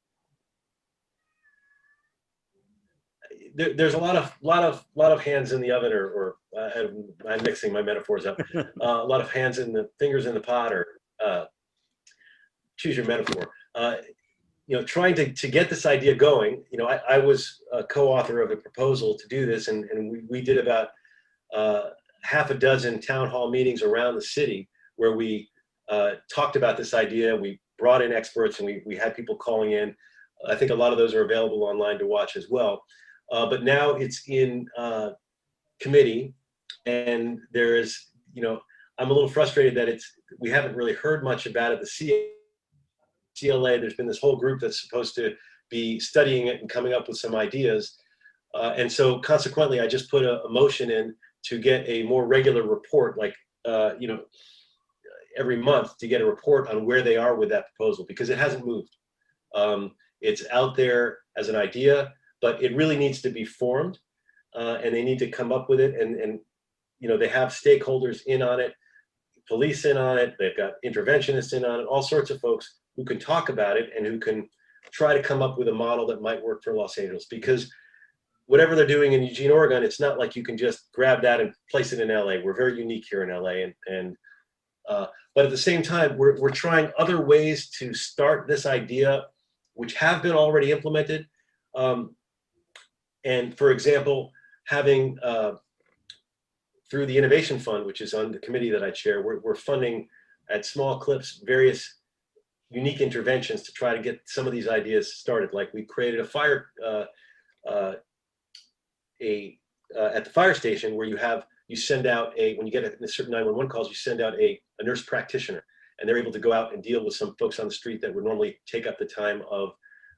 There's a lot of hands in the oven, or I'm mixing my metaphors up. A lot of hands in the fingers in the pot, or choose your metaphor. Trying to get this idea going. I was a co-author of a proposal to do this, and we did about half a dozen town hall meetings around the city where we talked about this idea. We brought in experts, and we had people calling in. I think a lot of those are available online to watch as well. But now it's in committee, and there's, I'm a little frustrated that we haven't really heard much about it. The CLA, there's been this whole group that's supposed to be studying it and coming up with some ideas. And so consequently, I just put a motion in to get a more regular report, like, every month, to get a report on where they are with that proposal, because it hasn't moved. It's out there as an idea, but it really needs to be formed, and they need to come up with it. And they have stakeholders in on it, police in on it, they've got interventionists in on it, all sorts of folks who can talk about it and who can try to come up with a model that might work for Los Angeles. Because whatever they're doing in Eugene, Oregon, it's not like you can just grab that and place it in LA. We're very unique here in LA, but at the same time, we're trying other ways to start this idea, which have been already implemented. And for example, having through the Innovation Fund, which is on the committee that I chair, we're funding at small clips various unique interventions to try to get some of these ideas started. Like we created a fire at the fire station where you send out when you get a certain 911 calls, you send out a nurse practitioner, and they're able to go out and deal with some folks on the street that would normally take up the time of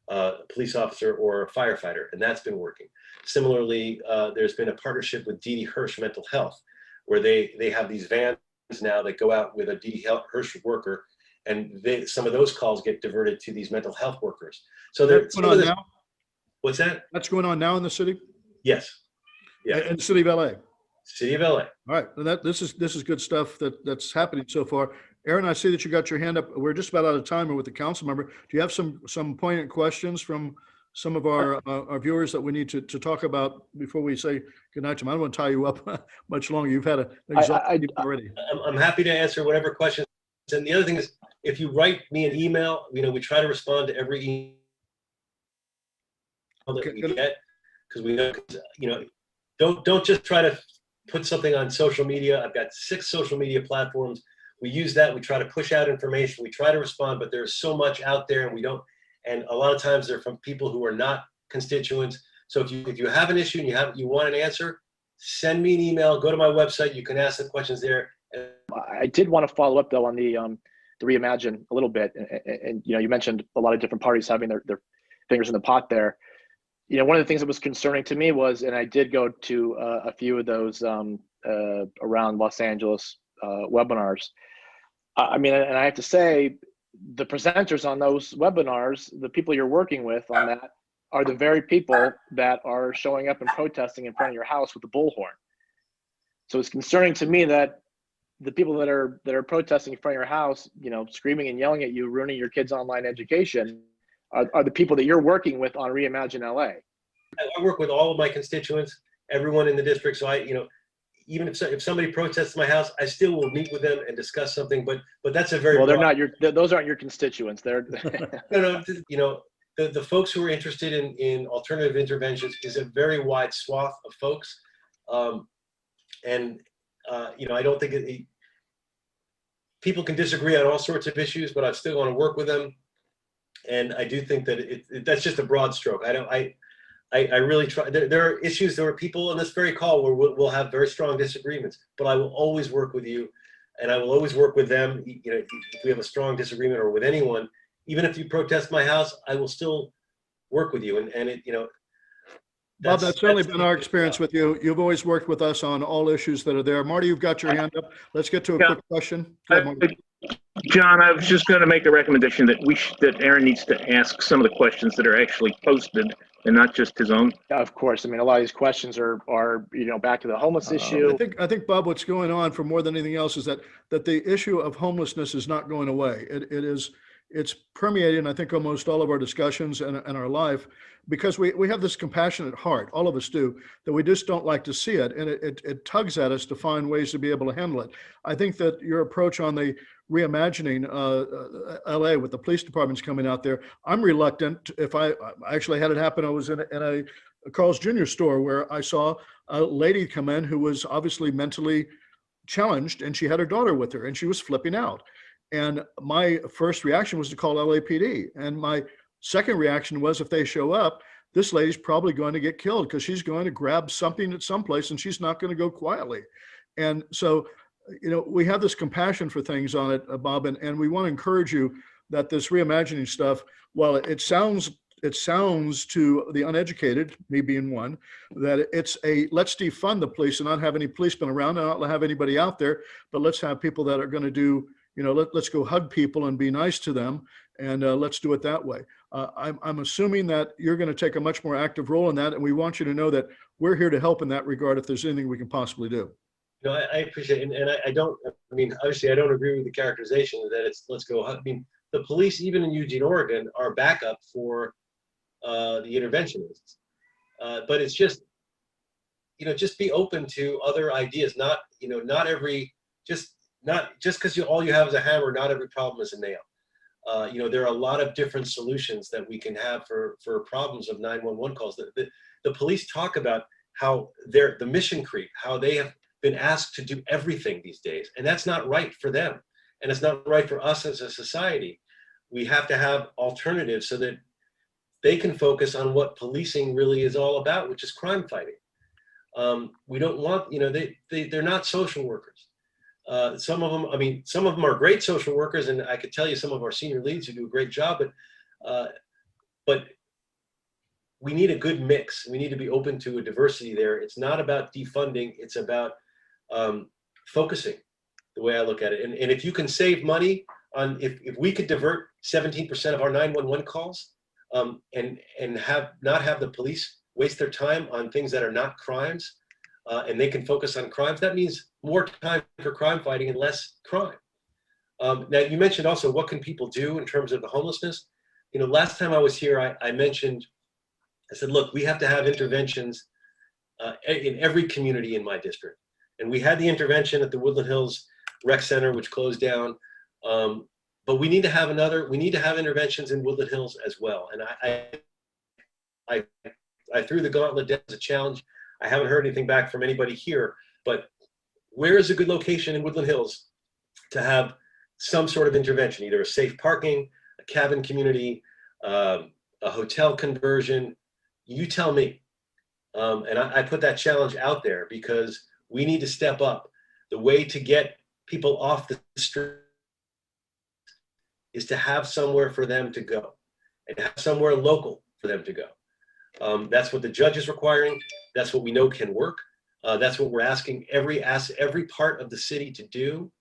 a police officer or a firefighter, and that's been working. Similarly, there's been a partnership with Dee Dee Hirsch Mental Health, where they have these vans now that go out with a Dee Dee Hirsch worker, and some of those calls get diverted to these mental health workers. So that's going on now? What's that? That's going on now in the city? Yes. Yeah. In the city of LA. City of LA. All right. And this is good stuff that's happening so far. Aaron, I see that you got your hand up. We're just about out of time with the council member. Do you have some poignant questions from some of our viewers that we need to talk about before we say goodnight to them? I don't want to tie you up much longer. You've had an exhaustive already. I'm happy to answer whatever questions. And the other thing is, if you write me an email, we try to respond to every email that we get, because we know, don't just try to put something on social media. I've got 6 social media platforms. We use that. We try to push out information. We try to respond, but there's so much out there, and we don't. And a lot of times they're from people who are not constituents. So if you have an issue and you want an answer, send me an email. Go to my website. You can ask the questions there. I did want to follow up though on the reimagine a little bit, and you mentioned a lot of different parties having their fingers in the pot there. One of the things that was concerning to me was, and I did go to a few of those around Los Angeles webinars. And I have to say, the presenters on those webinars, the people you're working with on that, are the very people that are showing up and protesting in front of your house with the bullhorn. So it's concerning to me that the people that are protesting in front of your house, you know, screaming and yelling at you, ruining your kids' online education, are the people that you're working with on Reimagine LA. I work with all of my constituents, everyone in the district. So even if somebody protests my house, I still will meet with them and discuss something. But that's a very well, they're not those aren't your constituents. They're no. You know, the folks who are interested in alternative interventions is a very wide swath of folks, you know, I don't think people can disagree on all sorts of issues, but I still want to work with them. And I do think that that's just a broad stroke. I really try. There are issues. There are people on this very call where we'll have very strong disagreements, but I will always work with you, and I will always work with them. You know, if we have a strong disagreement or with anyone, even if you protest my house, I will still work with you. And it, you know, Bob, that's certainly been our experience with you. You've always worked with us on all issues that are there. Marty, you've got your hand up. Let's get to a quick question. Go ahead, Marty. John, I was just going to make the recommendation that that Aaron needs to ask some of the questions that are actually posted and not just his own. Of course. I mean, a lot of these questions are you know, back to the homeless issue. I think Bob, what's going on for more than anything else is that the issue of homelessness is not going away. It's permeating, I think, almost all of our discussions and our life, because we have this compassionate heart, all of us do, that we just don't like to see it. And it tugs at us to find ways to be able to handle it. I think that your approach on the reimagining LA with the police departments coming out there, I'm reluctant. If I actually had it happen, I was in a Carl's Jr. store where I saw a lady come in who was obviously mentally challenged, and she had her daughter with her, and she was flipping out. And my first reaction was to call LAPD. And my second reaction was, if they show up, this lady's probably going to get killed because she's going to grab something at some place and she's not going to go quietly. And so, you know, we have this compassion for things on it, Bob, and we want to encourage you that this reimagining stuff, while it sounds to the uneducated, me being one, that it's let's defund the police and not have any policemen around and not have anybody out there, but let's have people that are going to do, you know, let's go hug people and be nice to them, and let's do it that way. I'm assuming that you're going to take a much more active role in that, and we want you to know that we're here to help in that regard if there's anything we can possibly do. You know, I appreciate it, and I don't. I mean, obviously, I don't agree with the characterization that it's let's go hug. I mean, the police, even in Eugene, Oregon, are backup for the interventionists, but it's just, you know, just be open to other ideas. Not, you know, not just because all you have is a hammer, not every problem is a nail. You know, there are a lot of different solutions that we can have for problems of 911 calls. The police talk about how the mission creep, how they have been asked to do everything these days, and that's not right for them, and it's not right for us as a society. We have to have alternatives so that they can focus on what policing really is all about, which is crime fighting. We don't want, you know, they're not social workers. Some of them are great social workers, and I could tell you some of our senior leads who do a great job, but we need a good mix. We need to be open to a diversity there. It's not about defunding, it's about focusing, the way I look at it. And if you can save money on, if we could divert 17% of our 911 calls and not have the police waste their time on things that are not crimes, and they can focus on crimes, that means more time for crime fighting and less crime. Now, you mentioned also what can people do in terms of the homelessness. You know, last time I was here, I said, look, we have to have interventions in every community in my district. And we had the intervention at the Woodland Hills Rec Center, which closed down. But we need to have interventions in Woodland Hills as well. And I threw the gauntlet down as a challenge. I haven't heard anything back from anybody here, but where is a good location in Woodland Hills to have some sort of intervention, either a safe parking, a cabin community, a hotel conversion? You tell me. And I put that challenge out there because we need to step up. The way to get people off the street is to have somewhere for them to go and have somewhere local for them to go. That's what the judge is requiring. That's what we know can work. That's what we're asking every part of the city to do.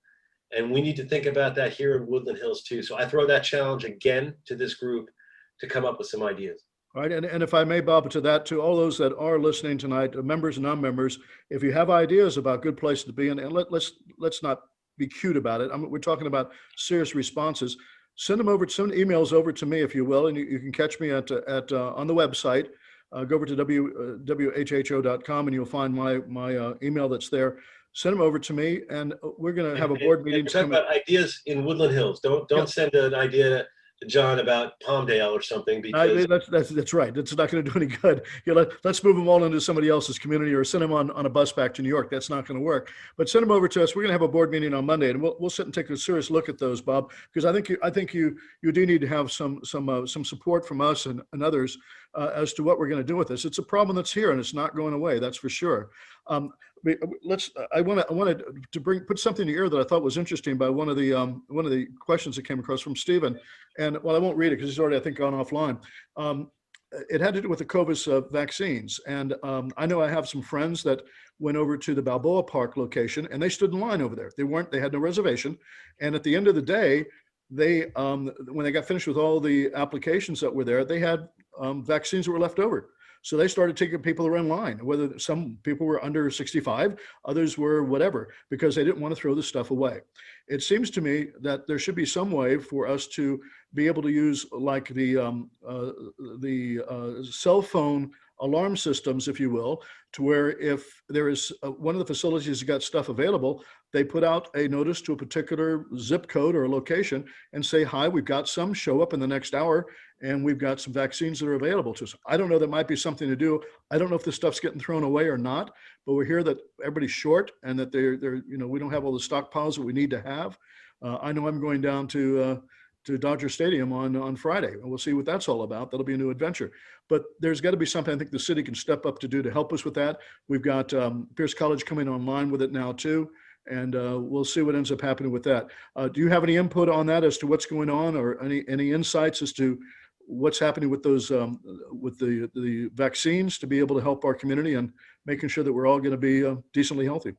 And we need to think about that here in Woodland Hills too. So I throw that challenge again to this group to come up with some ideas. All right, and if I may, Bob, to that, to all those that are listening tonight, members and non-members, if you have ideas about good places to be in, and let's not be cute about it. We're talking about serious responses. Send emails over to me, if you will, and you can catch me at on the website. Go over to whho.com and you'll find my email that's there. Send them over to me, and we're going to have a board meeting. Talk about ideas in Woodland Hills. Don't send an idea to John about Palmdale or something, because that's right. It's not going to do any good. Let's move them all into somebody else's community, or send them on a bus back to New York. That's not going to work. But send them over to us. We're going to have a board meeting on Monday, and we'll sit and take a serious look at those, Bob, because I think you do need to have some support from us and others as to what we're going to do with this. It's a problem that's here, and it's not going away. That's for sure. I wanted to put something in the air that I thought was interesting by one of the questions that came across from Stephen, and I won't read it because he's already, I think, gone offline. It had to do with the COVID vaccines, and I know I have some friends that went over to the Balboa Park location, and they stood in line over there. They had no reservation, and at the end of the day, when they got finished with all the applications that were there, they had vaccines that were left over. So they started taking people who were in line, whether some people were under 65, others were whatever, because they didn't want to throw this stuff away. It seems to me that there should be some way for us to be able to use like the cell phone alarm systems, if you will, to where if there is one of the facilities that got stuff available, they put out a notice to a particular zip code or a location and say, hi, we've got some, show up in the next hour, and we've got some vaccines that are available to us. I don't know, that might be something to do. I don't know if this stuff's getting thrown away or not, but we're here that everybody's short and that we don't have all the stockpiles that we need to have. I know I'm going down to Dodger Stadium on Friday, and we'll see what that's all about. That'll be a new adventure. But there's got to be something I think the city can step up to do to help us with that. We've got Pierce College coming online with it now too, and we'll see what ends up happening with that. Do you have any input on that as to what's going on, or any insights as to what's happening with those with the vaccines to be able to help our community and making sure that we're all going to be decently healthy?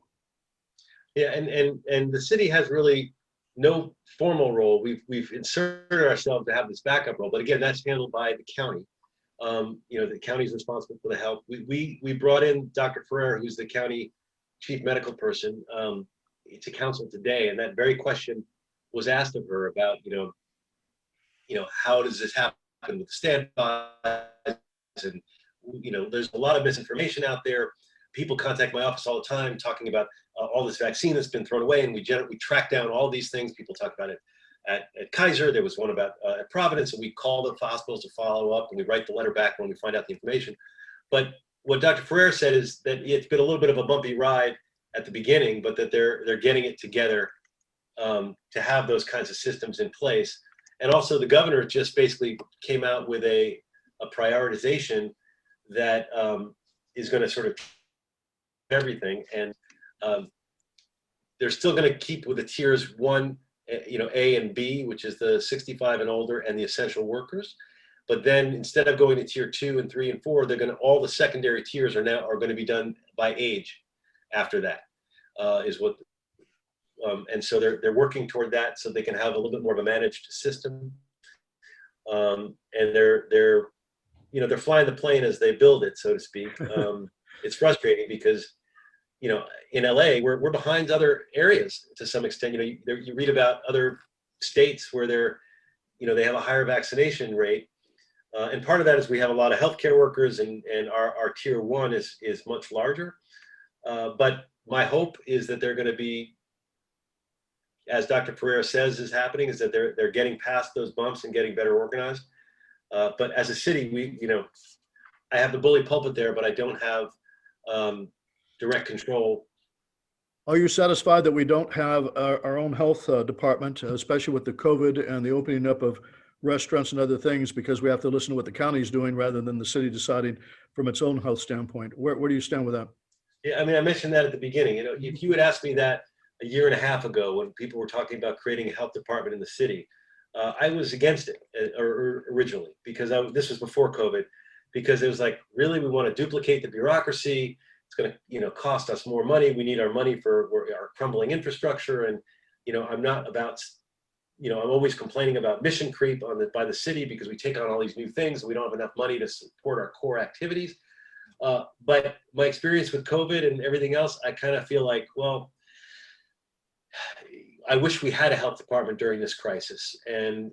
Yeah, and the city has really no formal role. We've inserted ourselves to have this backup role, but again, that's handled by the county. The county is responsible for the health. We brought in Dr. Ferrer, who's the county chief medical person, to council today, and that very question was asked of her about, how does this happen with standbys? And there's a lot of misinformation out there. People contact my office all the time talking about all this vaccine that's been thrown away, and we track down all these things. People talk about it at Kaiser. There was one about at Providence, and we call the hospitals to follow up, and we write the letter back when we find out the information. But what Dr. Ferrer said is that it's been a little bit of a bumpy ride at the beginning, but that they're getting it together to have those kinds of systems in place. And also the governor just basically came out with a prioritization that is going to sort of everything, and they're still going to keep with the tiers 1, A and B, which is the 65 and older and the essential workers. But then instead of going to tier 2 and 3 and 4, all the secondary tiers are going to be done by age after that, is what. And so they're working toward that so they can have a little bit more of a managed system. And they're flying the plane as they build it, so to speak. It's frustrating because, in LA, we're behind other areas to some extent. You read about other states where they have a higher vaccination rate. And part of that is we have a lot of healthcare workers, and our tier 1 is much larger. But my hope is that they're going to be, as Dr. Pereira says is happening, is that they're getting past those bumps and getting better organized. But as a city, I have the bully pulpit there, but I don't have direct control. Are you satisfied that we don't have our own health department, especially with the COVID and the opening up of restaurants and other things, because we have to listen to what the county is doing rather than the city deciding from its own health standpoint? Where do you stand with that? Yeah, I mentioned that at the beginning. If you had asked me that a year and a half ago when people were talking about creating a health department in the city, I was against it originally, because this was before COVID, because it was like, really, we want to duplicate the bureaucracy. It's going to, cost us more money. We need our money for our crumbling infrastructure. And, I'm not about, I'm always complaining about mission creep by the city because we take on all these new things and we don't have enough money to support our core activities. But my experience with COVID and everything else, I kind of feel like, well, I wish we had a health department during this crisis, and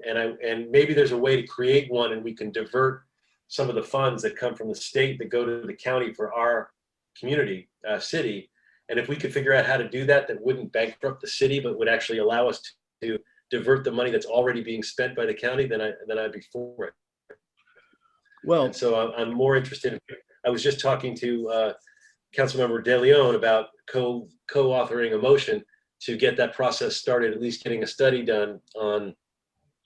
maybe there's a way to create one, and we can divert some of the funds that come from the state that go to the county for our community, city. And if we could figure out how to do that, that wouldn't bankrupt the city, but would actually allow us to divert the money that's already being spent by the county, then I'd be for it. Well, And so I'm more interested. I was just talking to Councilmember De Leon about co-authoring a motion to get that process started, at least getting a study done on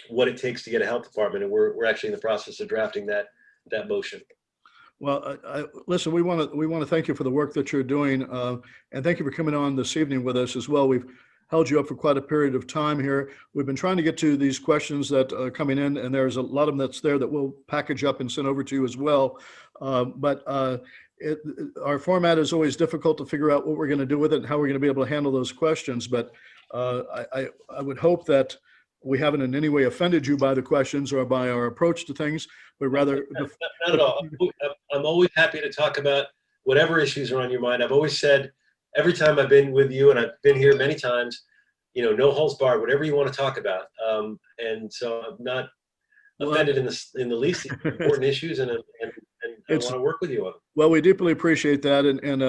what it takes to get a health department. And we're actually in the process of drafting that motion. well, listen, we want to thank you for the work that you're doing, and thank you for coming on this evening with us as well. We've held you up for quite a period of time here. We've been trying to get to these questions that are coming in, and there's a lot of them that's there that we'll package up and send over to you as well. Our format is always difficult to figure out what we're going to do with it and how we're going to be able to handle those questions. But I would hope that we haven't in any way offended you by the questions or by our approach to things, but rather. Not at all. I'm always happy to talk about whatever issues are on your mind. I've always said, every time I've been with you, and I've been here many times, no holds barred, whatever you want to talk about. And so I'm not offended in the least important issues, and I want to work with you on them. Well, we deeply appreciate that, and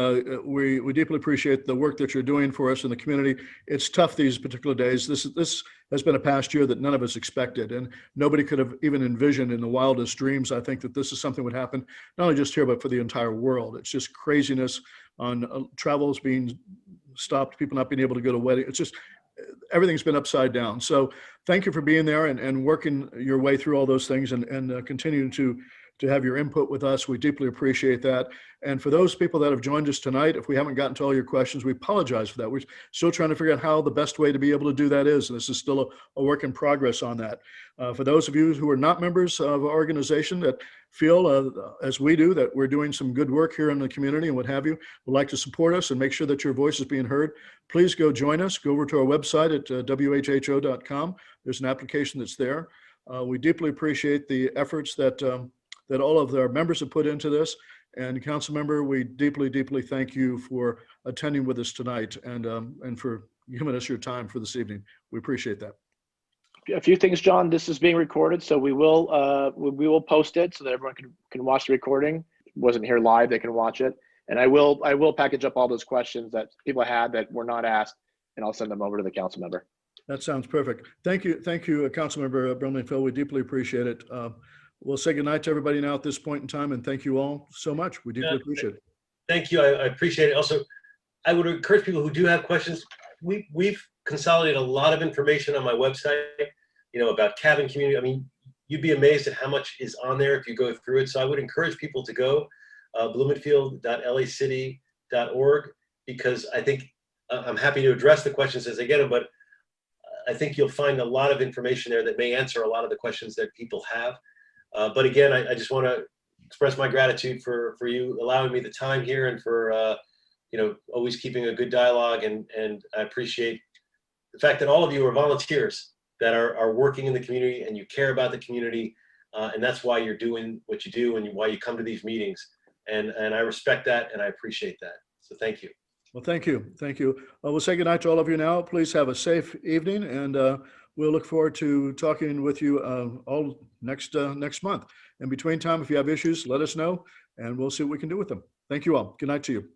we deeply appreciate the work that you're doing for us in the community. It's tough these particular days. This has been a past year that none of us expected, and nobody could have even envisioned in the wildest dreams, I think, that this is something would happen, not only just here, but for the entire world. It's just craziness on travels being stopped, people not being able to go to weddings. It's just, everything's been upside down. So thank you for being there and working your way through all those things and continuing to have your input with us. We deeply appreciate that. And for those people that have joined us tonight, if we haven't gotten to all your questions, we apologize for that. We're still trying to figure out how the best way to be able to do that is. And this is still a work in progress on that. For those of you who are not members of our organization that feel, as we do, that we're doing some good work here in the community and what have you, would like to support us and make sure that your voice is being heard, please go join us. Go over to our website at whho.com. There's an application that's there. We deeply appreciate the efforts that all of our members have put into this. And Council Member, we deeply, deeply thank you for attending with us tonight and for giving us your time for this evening. We appreciate that. A few things, John. This is being recorded, so we will post it so that everyone can watch the recording. If it wasn't here live, they can watch it. And I will package up all those questions that people had that were not asked, and I'll send them over to the council member. That sounds perfect. Thank you, Council Member Blumenfield. We deeply appreciate it. We'll say goodnight to everybody now at this point in time, and thank you all so much. We deeply appreciate it. Thank you. I appreciate it. Also, I would encourage people who do have questions. We've consolidated a lot of information on my website, about cabin community. I mean, you'd be amazed at how much is on there if you go through it. So I would encourage people to go blumenfield.lacity.org, because I think I'm happy to address the questions as they get them, but I think you'll find a lot of information there that may answer a lot of the questions that people have. But again, I just want to express my gratitude for you allowing me the time here and for always keeping a good dialogue. And I appreciate the fact that all of you are volunteers that are working in the community, and you care about the community, and that's why you're doing what you do and why you come to these meetings. And I respect that, and I appreciate that. So thank you. Well, thank you. Thank you. We'll say goodnight to all of you now. Please have a safe evening, and we'll look forward to talking with you all next month. In between time, if you have issues, let us know, and we'll see what we can do with them. Thank you all. Good night to you.